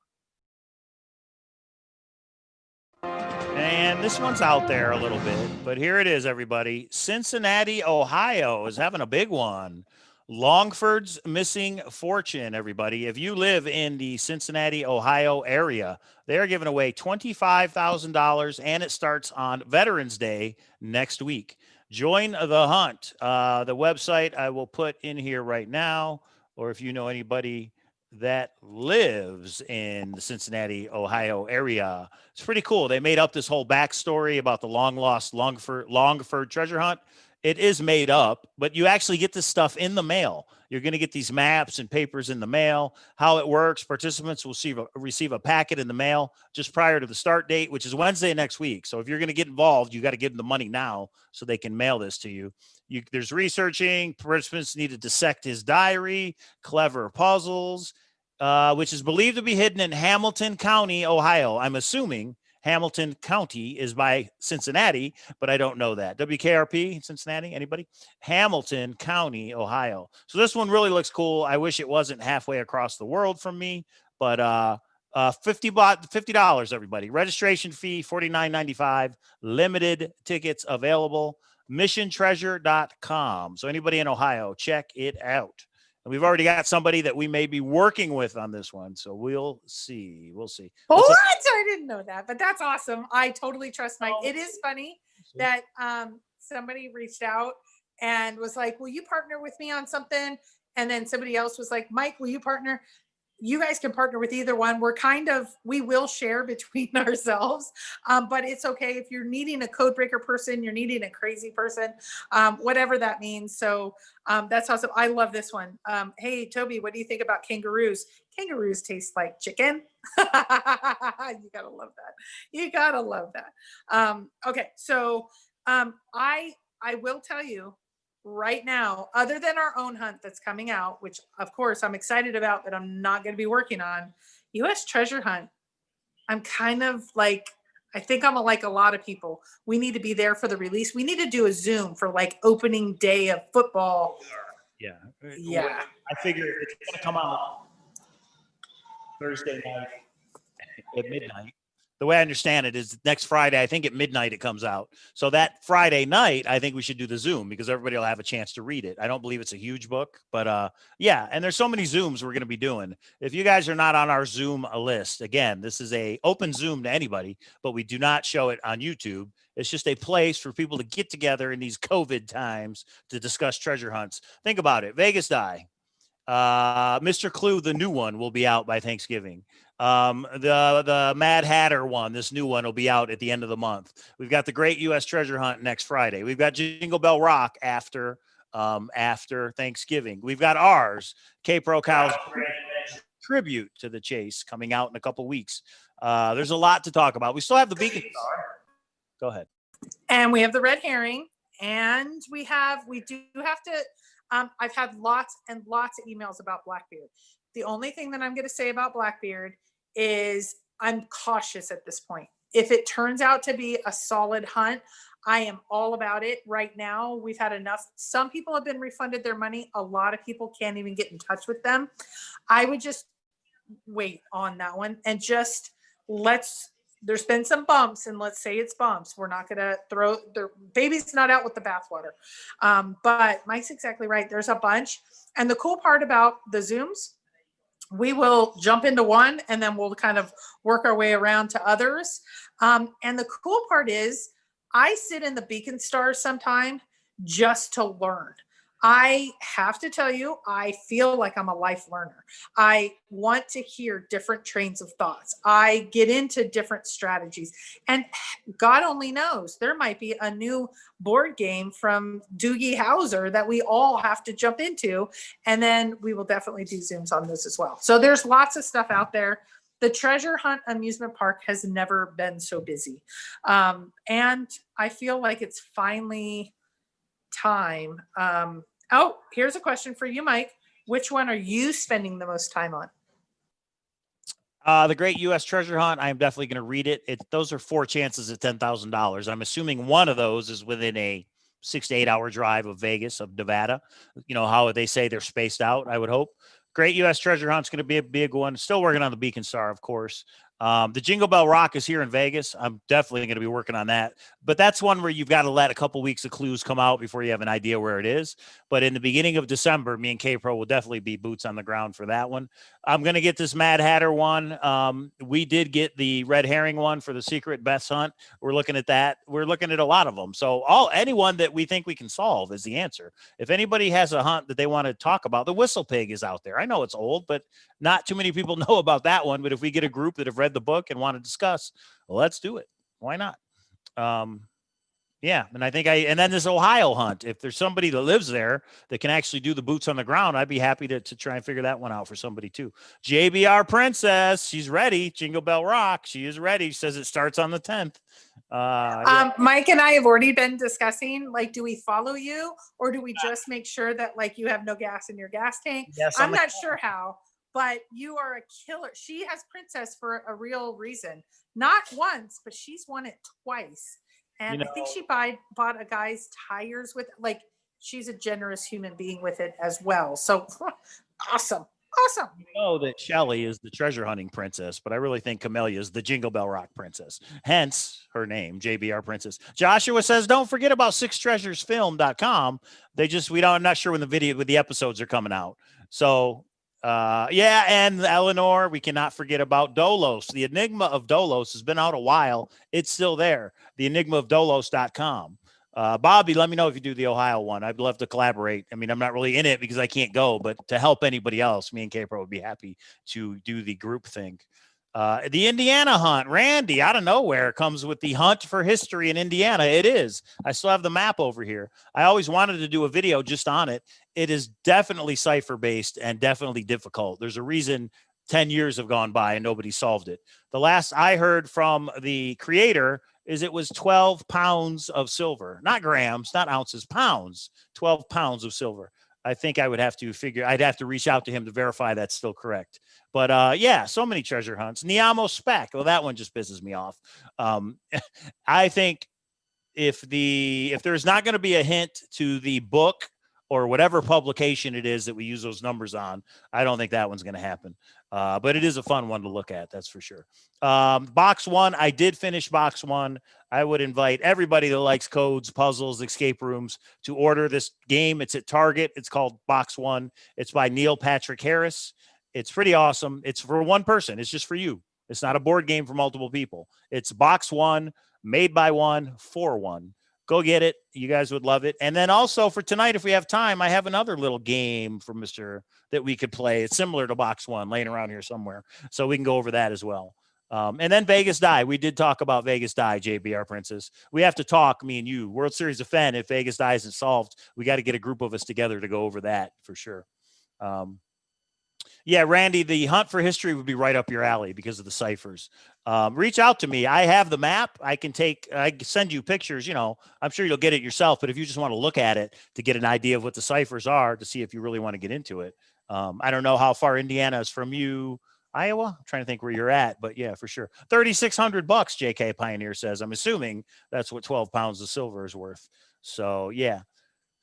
And this one's out there a little bit, but here it is, everybody. Cincinnati, Ohio is having a big one. Longford's missing fortune, everybody. If you live in the Cincinnati, Ohio area, they're giving away $25,000 and it starts on Veterans Day next week. Join the hunt. The website I will put in here right now, or if you know anybody that lives in the Cincinnati, Ohio area, it's pretty cool. They made up this whole backstory about the long lost Longford treasure hunt. It is made up, but you actually get this stuff in the mail. You're going to get these maps and papers in the mail. How it works, participants will receive a packet in the mail just prior to the start date, which is Wednesday next week. So if you're going to get involved, you got to give them the money now so they can mail this to you. There's researching. Participants need to dissect his diary, clever puzzles, which is believed to be hidden in Hamilton County, Ohio. I'm assuming Hamilton County is by Cincinnati, but I don't know that. WKRP, Cincinnati, anybody? Hamilton County, Ohio. So this one really looks cool. I wish it wasn't halfway across the world from me, but $50, everybody. Registration fee, $49.95. Limited tickets available. MissionTreasure.com. So anybody in Ohio, check it out. And we've already got somebody that we may be working with on this one. So we'll see. We'll see. What? I didn't know that, but that's awesome. I totally trust Mike. It is funny that somebody reached out and was like, will you partner with me on something? And then somebody else was like, Mike, will you partner? You guys can partner with either one. We will share between ourselves, but it's okay if you're needing a code breaker person, you're needing a crazy person, whatever that means. So that's awesome. I love this one. Hey, Toby, what do you think about kangaroos? Kangaroos taste like chicken. You gotta love that. You gotta love that. Okay, so I will tell you, right now, other than our own hunt that's coming out, which of course I'm excited about, but I'm not going to be working on, U.S. Treasure Hunt, I'm kind of like, I think I'm like a lot of people. We need to be there for the release. We need to do a Zoom for like opening day of football. Yeah. Yeah. I figure it's going to come out Thursday night at midnight. the way I understand it is next Friday, I think at midnight it comes out. So that Friday night, I think we should do the Zoom because everybody will have a chance to read it. I don't believe it's a huge book, but yeah. And there's so many Zooms we're going to be doing. If you guys are not on our Zoom list, again, this is a open Zoom to anybody, but we do not show it on YouTube. It's just a place for people to get together in these COVID times to discuss treasure hunts. Think about it. Vegas Die. Mr. Clue, the new one, will be out by Thanksgiving. The Mad Hatter one, this new one, will be out at the end of the month. We've got the Great U.S. Treasure Hunt next Friday. We've got Jingle Bell Rock after Thanksgiving. We've got ours, K-Pro Cows Tribute to the Chase, coming out in a couple weeks. There's a lot to talk about. We still have the Beacon Star. Go ahead. And we have the red herring, and we do have to. I've had lots and lots of emails about Blackbeard. The only thing that I'm going to say about Blackbeard is I'm cautious at this point. If it turns out to be a solid hunt, I am all about it. Right now, we've had enough. Some people have been refunded their money. A lot of people can't even get in touch with them. I would just wait on that one and just there's been some bumps, and let's say it's bumps. We're not going to throw the baby's not out with the bathwater. But Mike's exactly right. There's a bunch. And the cool part about the Zooms, we will jump into one and then we'll kind of work our way around to others. And the cool part is I sit in the Beacon Stars sometime just to learn. I have to tell you, I feel like I'm a life learner. I want to hear different trains of thoughts. I get into different strategies. And God only knows, there might be a new board game from Doogie Howser that we all have to jump into. And then we will definitely do Zooms on those as well. So there's lots of stuff out there. The Treasure Hunt Amusement Park has never been so busy. And I feel like it's finally time. Oh, here's a question for you, Mike. Which one are you spending the most time on? The Great U.S. Treasure Hunt. I'm definitely going to read it. Those are 4 chances at $10,000. I'm assuming one of those is within a 6 to 8 hour drive of Vegas, of Nevada. You know how they say they're spaced out, I would hope. Great U.S. Treasure Hunt's going to be a big one. Still working on the Beacon Star, of course. The Jingle Bell Rock is here in Vegas. I'm definitely going to be working on that. But that's one where you've got to let a couple weeks of clues come out before you have an idea where it is. But in the beginning of December, me and K-Pro will definitely be boots on the ground for that one. I'm going to get this Mad Hatter one. We did get the Red Herring one for the Secret Best Hunt. We're looking at that. We're looking at a lot of them. So anyone that we think we can solve is the answer. If anybody has a hunt that they want to talk about, the Whistle Pig is out there. I know it's old, but not too many people know about that one. But if we get a group that have read the book and want to discuss, well, let's do it. Why not? Yeah. And I think and then this Ohio hunt, if there's somebody that lives there that can actually do the boots on the ground, I'd be happy to try and figure that one out for somebody too. JBR Princess, she's ready. Jingle Bell Rock, she is ready. She says it starts on the 10th. Yeah. Mike and I have already been discussing, like, do we follow you or do we just make sure that like you have no gas in your gas tank? Yes, I'm not sure how, but you are a killer. She has Princess for a real reason. Not once, but she's won it twice. And I think she bought a guy's tires with, like, she's a generous human being with it as well. So awesome. Awesome. You know that Shelly is the treasure hunting princess, but I really think Camellia is the Jingle Bell Rock princess. Hence her name, JBR Princess. Joshua says, don't forget about sixtreasuresfilm.com. I'm not sure when the episodes are coming out. So yeah, and Eleanor, we cannot forget about Dolos. The Enigma of Dolos has been out a while. It's still there. The Enigma of Dolos.com. Bobby, let me know if you do the Ohio one. I'd love to collaborate. I mean, I'm not really in it because I can't go, but to help anybody else, me and K-Pro would be happy to do the group thing. The Indiana hunt, Randy, out of nowhere, comes with the hunt for history in Indiana. It is. I still have the map over here. I always wanted to do a video just on it. It is definitely cipher-based and definitely difficult. There's a reason 10 years have gone by and nobody solved it. The last I heard from the creator is it was 12 pounds of silver, not grams, not ounces, pounds, 12 pounds of silver. I think I'd have to reach out to him to verify that's still correct. But yeah, so many treasure hunts. Niamo Spec. Well, that one just pisses me off. I think if there's not going to be a hint to the book or whatever publication it is that we use those numbers on. I don't think that one's going to happen. But it is a fun one to look at. That's for sure. Box one, I did finish box one. I would invite everybody that likes codes, puzzles, escape rooms to order this game. It's at Target. It's called Box One. It's by Neil Patrick Harris. It's pretty awesome. It's for one person. It's just for you. It's not a board game for multiple people. It's Box One, made by one, for one. Go get it. You guys would love it. And then also for tonight, if we have time, I have another little game for Mr. that we could play. It's similar to Box One, laying around here somewhere. So we can go over that as well. And then Vegas Die. We did talk about Vegas Die, JBR Princess. We have to talk, me and you. World Series of Fenn, if Vegas Die isn't solved, we got to get a group of us together to go over that for sure. Yeah, Randy, the hunt for history would be right up your alley because of the ciphers. Reach out to me. I have the map. I can send you pictures, you know, I'm sure you'll get it yourself, but if you just want to look at it to get an idea of what the ciphers are to see if you really want to get into it. I don't know how far Indiana is from you. Iowa, I'm trying to think where you're at, but yeah, for sure. $3,600, JK Pioneer says. I'm assuming that's what 12 pounds of silver is worth. So yeah.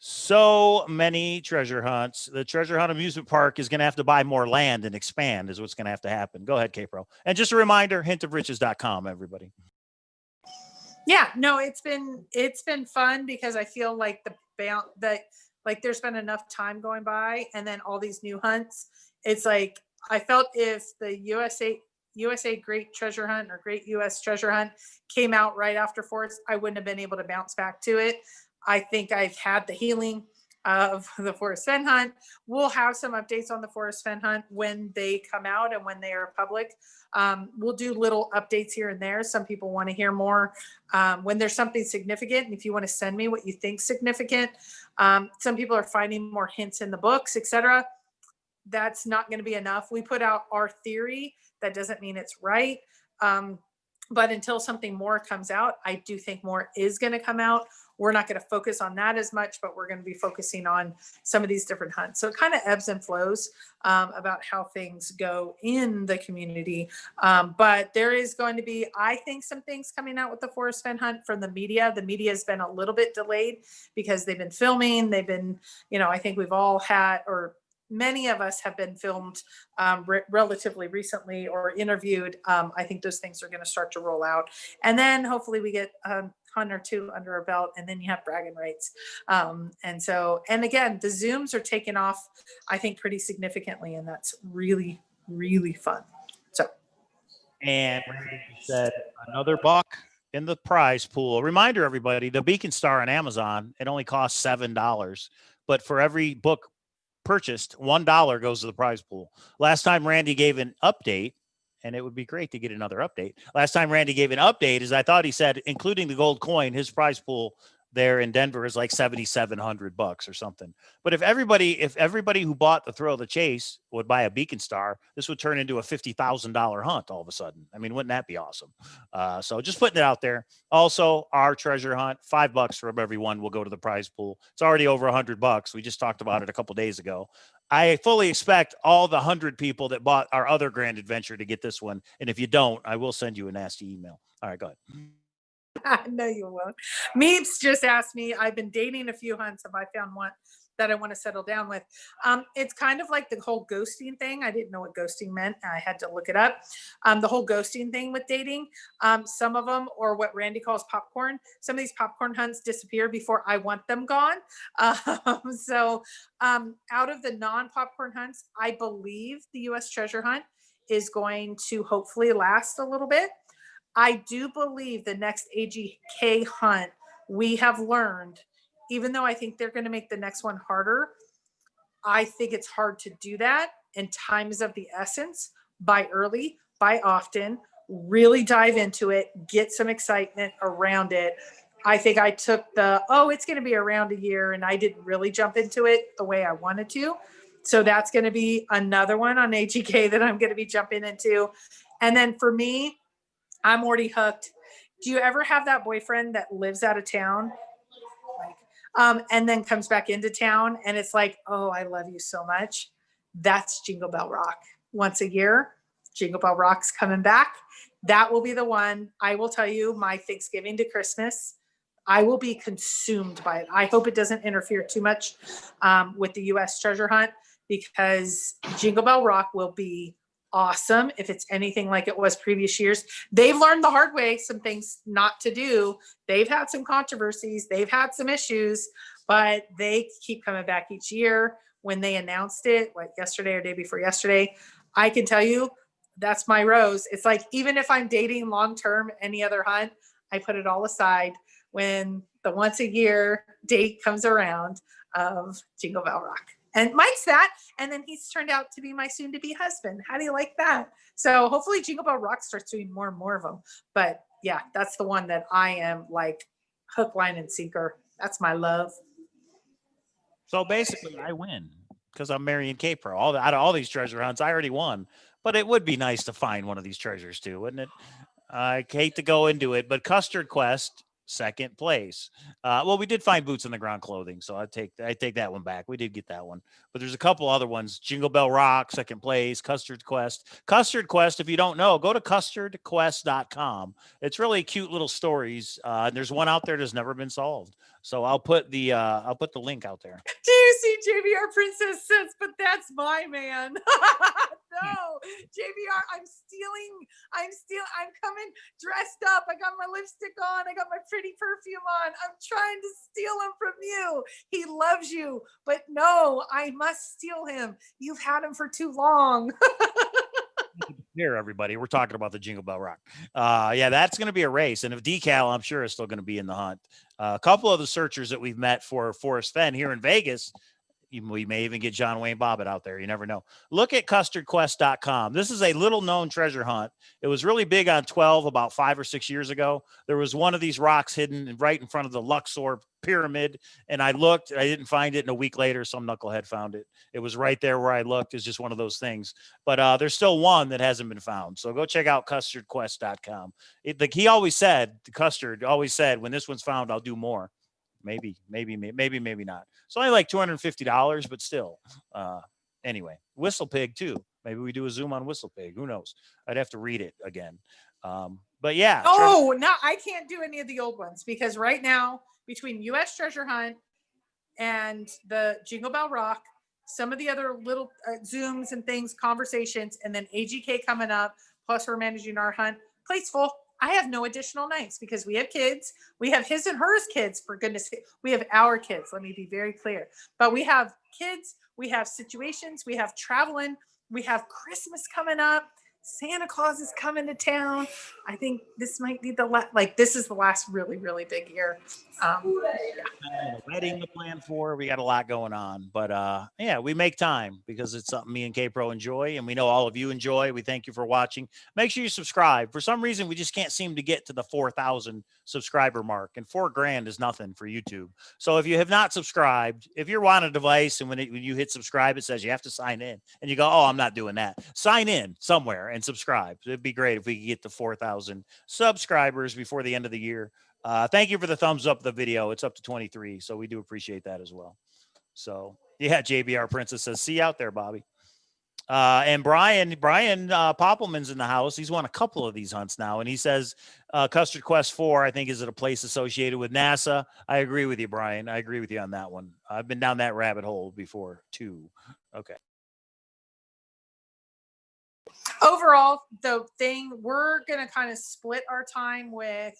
So many treasure hunts. The treasure hunt amusement park is going to have to buy more land and expand is what's going to have to happen. Go ahead, K-Pro. And just a reminder, hintofriches.com, everybody. Yeah, no, it's been fun because I feel like there's been enough time going by, and then all these new hunts. It's like I felt if the USA Great Treasure Hunt or Great US Treasure Hunt came out right after Forest, I wouldn't have been able to bounce back to it. I think I've had the healing of the Forest Fenn Hunt. We'll have some updates on the Forest Fenn Hunt when they come out and when they are public. We'll do little updates here and there. Some people want to hear more when there's something significant. And if you want to send me what you think significant, some people are finding more hints in the books, etc. That's not going to be enough. We put out our theory. That doesn't mean it's right. But until something more comes out, I do think more is going to come out. We're not going to focus on that as much, but we're going to be focusing on some of these different hunts. So it kind of ebbs and flows about how things go in the community. But there is going to be, I think, some things coming out with the Forest Fenn Hunt from the media. The media has been a little bit delayed because they've been filming. They've been, I think we've all had, or many of us have been filmed relatively recently or interviewed. I think those things are going to start to roll out. And then hopefully we get hunt or two under our belt, and then you have bragging rights. And again, the Zooms are taking off, I think, pretty significantly, and that's really, really fun. So. And Randy said another buck in the prize pool. A reminder, everybody, the Beacon Star on Amazon, it only costs $7, but for every book purchased, $1 goes to the prize pool. Last time Randy gave an update, and it would be great to get another update. Last time Randy gave an update is I thought he said, including the gold coin, his prize pool there in Denver is like $7,700 or something. But if everybody who bought the Thrill of the Chase would buy a Beacon Star, this would turn into a $50,000 hunt all of a sudden. I mean, wouldn't that be awesome? So just putting it out there. Also, our treasure hunt, $5 from everyone will go to the prize pool. It's already over $100. We just talked about it a couple days ago. I fully expect all the 100 people that bought our other grand adventure to get this one. And if you don't, I will send you a nasty email. All right, go ahead. No, you won't. Meeps just asked me, I've been dating a few hunts. Have I found one that I want to settle down with? It's kind of like the whole ghosting thing. I didn't know what ghosting meant. I had to look it up. The whole ghosting thing with dating, some of them, or what Randy calls popcorn, some of these popcorn hunts disappear before I want them gone. So out of the non-popcorn hunts, I believe the US Treasure Hunt is going to hopefully last a little bit. I do believe the next AGK hunt, we have learned, even though I think they're going to make the next one harder, I think it's hard to do that. And time is of the essence. Buy early, buy often, really dive into it, get some excitement around it. I think I took it's going to be around a year, and I didn't really jump into it the way I wanted to. So that's going to be another one on AGK that I'm going to be jumping into. And then for me, I'm already hooked. Do you ever have that boyfriend that lives out of town, and then comes back into town, and it's like, oh, I love you so much? That's Jingle Bell Rock. Once a year, Jingle Bell Rock's coming back. That will be the one. I will tell you, my Thanksgiving to Christmas, I will be consumed by it. I hope it doesn't interfere too much with the U.S. treasure hunt, because Jingle Bell Rock will be awesome if it's anything like it was previous years. They've learned the hard way some things not to do. They've had some controversies. They've had some issues, but they keep coming back each year. When they announced it, like yesterday or day before yesterday, I can tell you that's my rose. It's like, even if I'm dating long-term any other hunt, I put it all aside when the once a year date comes around of Jingle Bell Rock. And Mike's that, and then he's turned out to be my soon-to-be husband. How do you like that? So hopefully Jingle Bell Rock starts doing more and more of them. But yeah, that's the one that I am like hook, line, and sinker. That's my love. So basically, I win because I'm marrying K-Pro. Out of all these treasure hunts, I already won. But it would be nice to find one of these treasures too, wouldn't it? I hate to go into it, but Custard Quest, second place. Well, we did find boots on the ground clothing, so I take that one back. We did get that one, but there's a couple other ones. Jingle Bell Rock, second place. Custard Quest. Custard Quest, if you don't know, go to custardquest.com. It's really cute little stories. There's one out there that's never been solved. So I'll put the link out there. Do you see JVR Princess says, but that's my man. No, JVR, I'm coming dressed up. I got my lipstick on. I got my pretty perfume on. I'm trying to steal him from you. He loves you, but no, I must steal him. You've had him for too long. Here, everybody, we're talking about the Jingle Bell Rock. Yeah, that's going to be a race. And if Decal, I'm sure, is still going to be in the hunt. A couple of the searchers that we've met for Forest Fenn here in Vegas, we may even get John Wayne Bobbitt out there. You never know. Look at custardquest.com. This is a little known treasure hunt. It was really big on 12 about 5 or 6 years ago. There was one of these rocks hidden right in front of the Luxor pyramid. And I looked, I didn't find it. And a week later, some knucklehead found it. It was right there where I looked. It's just one of those things. But there's still one that hasn't been found. So go check out custardquest.com. Like he always said, Custard always said, when this one's found, I'll do more. Maybe not. It's only like $250, but still. Anyway, Whistle Pig too. Maybe we do a Zoom on Whistle Pig. Who knows? I'd have to read it again. But yeah. Oh, no, I can't do any of the old ones because right now, between U.S. Treasure Hunt and the Jingle Bell Rock, some of the other little Zooms and things, conversations, and then AGK coming up, plus we're managing our hunt, plate's full. I have no additional nights because we have kids. We have his and hers kids, for goodness sake. We have our kids. Let me be very clear. But we have kids. We have situations. We have traveling. We have Christmas coming up. Santa Claus is coming to town. I think this might be the last, this is the last really, really big year. A wedding to plan for. We got a lot going on, but yeah, we make time because it's something me and K-Pro enjoy, and we know all of you enjoy. We thank you for watching. Make sure you subscribe. For some reason, we just can't seem to get to the 4,000 subscriber mark, and $4,000 is nothing for YouTube. So if you have not subscribed, if you're on a device and when you hit subscribe, it says you have to sign in, and you go, oh, I'm not doing that. Sign in somewhere and subscribe. It'd be great if we could get to 4,000 subscribers before the end of the year. Thank you for the thumbs up the video. It's up to 23. So we do appreciate that as well. So yeah, JBR Princess says, see you out there, Bobby. And Brian Poppelman's in the house. He's won a couple of these hunts now. And he says, Custard Quest 4, I think, is it a place associated with NASA? I agree with you, Brian. I agree with you on that one. I've been down that rabbit hole before too. Okay. Overall, the thing, we're going to kind of split our time with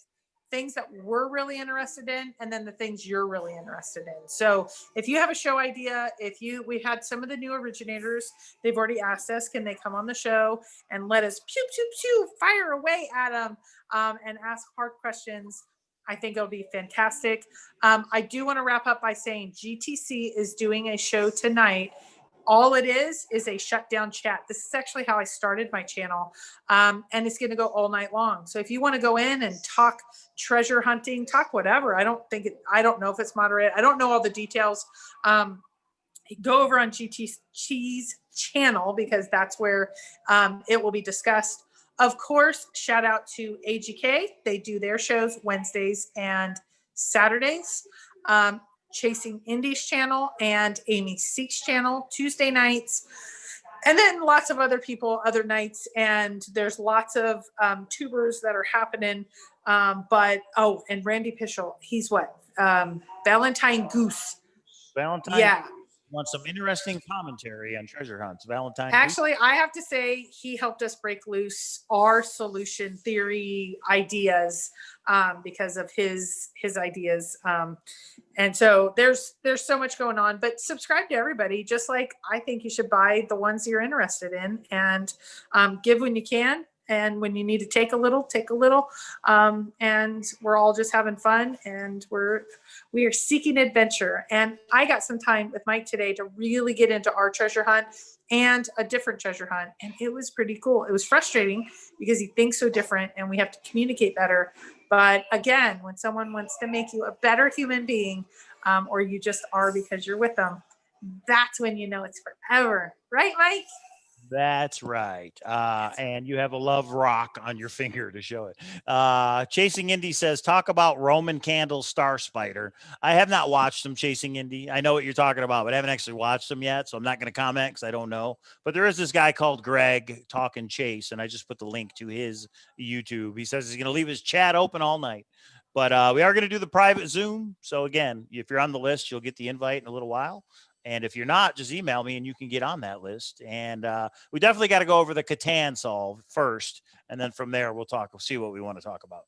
things that we're really interested in and then the things you're really interested in. So if you have a show idea, we've had some of the new originators, they've already asked us, can they come on the show and let us pew, pew, pew, fire away at them and ask hard questions. I think it'll be fantastic. I do want to wrap up by saying GTC is doing a show tonight. All it is a shutdown chat. This is actually how I started my channel. And it's going to go all night long. So if you want to go in and talk treasure hunting, talk whatever. I don't know if it's moderated. I don't know all the details. Go over on GTC's channel because that's where it will be discussed. Of course, shout out to AGK. They do their shows Wednesdays and Saturdays. Chasing Indies channel and Amy Seek's channel Tuesday nights, and then lots of other people other nights. And there's lots of tubers that are happening But and Randy Pischel, he's what? Valentine Goose. Valentine Yeah. wants some interesting commentary on treasure hunts. Valentine. Actually, I have to say he helped us break loose our solution theory ideas because of his ideas. And so there's so much going on, but subscribe to everybody. Just like I think you should buy the ones you're interested in, and give when you can. And when you need to take a little, take a little. And we're all just having fun, and we are seeking adventure. And I got some time with Mike today to really get into our treasure hunt and a different treasure hunt. And it was pretty cool. It was frustrating because he thinks so different and we have to communicate better. But again, when someone wants to make you a better human being, or you just are because you're with them, that's when you know it's forever. Right, Mike? That's right. And you have a love rock on your finger to show it. Chasing Indy says, talk about Roman Candle Star Spider. I have not watched them, Chasing Indy. I know what you're talking about, but I haven't actually watched them yet. So I'm not going to comment because I don't know. But there is this guy called Greg Talking Chase, and I just put the link to his YouTube. He says he's going to leave his chat open all night. But we are going to do the private Zoom. So again, if you're on the list, you'll get the invite in a little while. And if you're not, just email me and you can get on that list. And we definitely got to go over the Catan solve first. And then from there, we'll see what we want to talk about.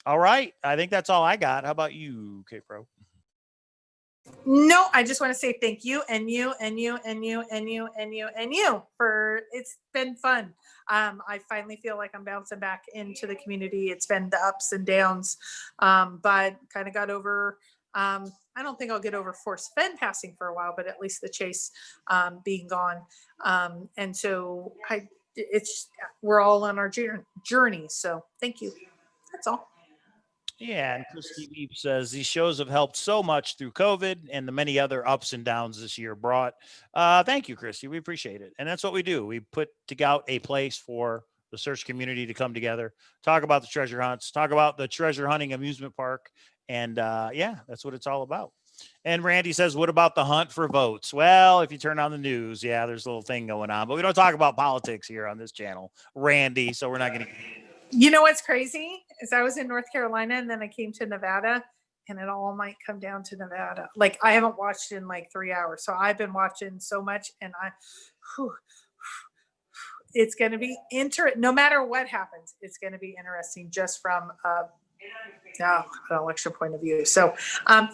All right. I think that's all I got. How about you, K-Pro? No, I just want to say thank you and you and you and you and you and you and you for, it's been fun. I finally feel like I'm bouncing back into the community. It's been the ups and downs, but kind of got over, I don't think I'll get over Force Fenn passing for a while, but at least the chase being gone. And so we're all on our journey. So thank you. That's all. Yeah, and Christy Meep says these shows have helped so much through COVID and the many other ups and downs this year brought. Thank you, Christy. We appreciate it. And that's what we do. We put out a place for the search community to come together, talk about the treasure hunts, talk about the treasure hunting amusement park. And yeah, that's what it's all about. And Randy says, what about the hunt for votes? Well, if you turn on the news, yeah, there's a little thing going on, but we don't talk about politics here on this channel, Randy. So we're not going to. You know what's crazy is I was in North Carolina and then I came to Nevada, and it all might come down to Nevada. Like I haven't watched in like 3 hours. So I've been watching so much, and it's going to be no matter what happens, it's going to be interesting just from an election point of view. So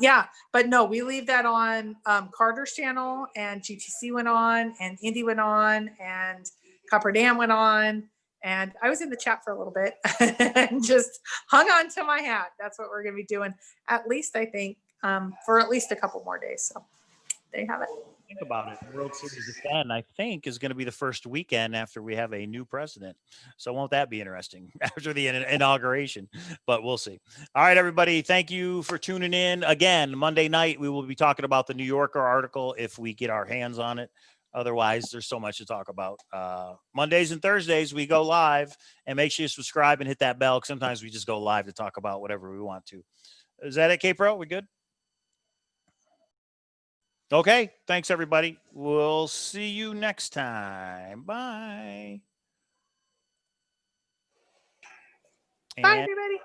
yeah, but no, we leave that on Carter's channel, and GTC went on, and Indy went on, and Copper Dam went on. And I was in the chat for a little bit and just hung on to my hat. That's what we're going to be doing, at least I think, for at least a couple more days. So there you have it. Think about it. The World Series of Fenn, I think, is going to be the first weekend after we have a new president. So won't that be interesting after the inauguration? But we'll see. All right, everybody. Thank you for tuning in. Again, Monday night, we will be talking about the New Yorker article if we get our hands on it. Otherwise, there's so much to talk about. Mondays and Thursdays, we go live, and make sure you subscribe and hit that bell. Sometimes we just go live to talk about whatever we want to. Is that it, K-Pro? We good? Okay. Thanks, everybody. We'll see you next time. Bye. Bye, everybody.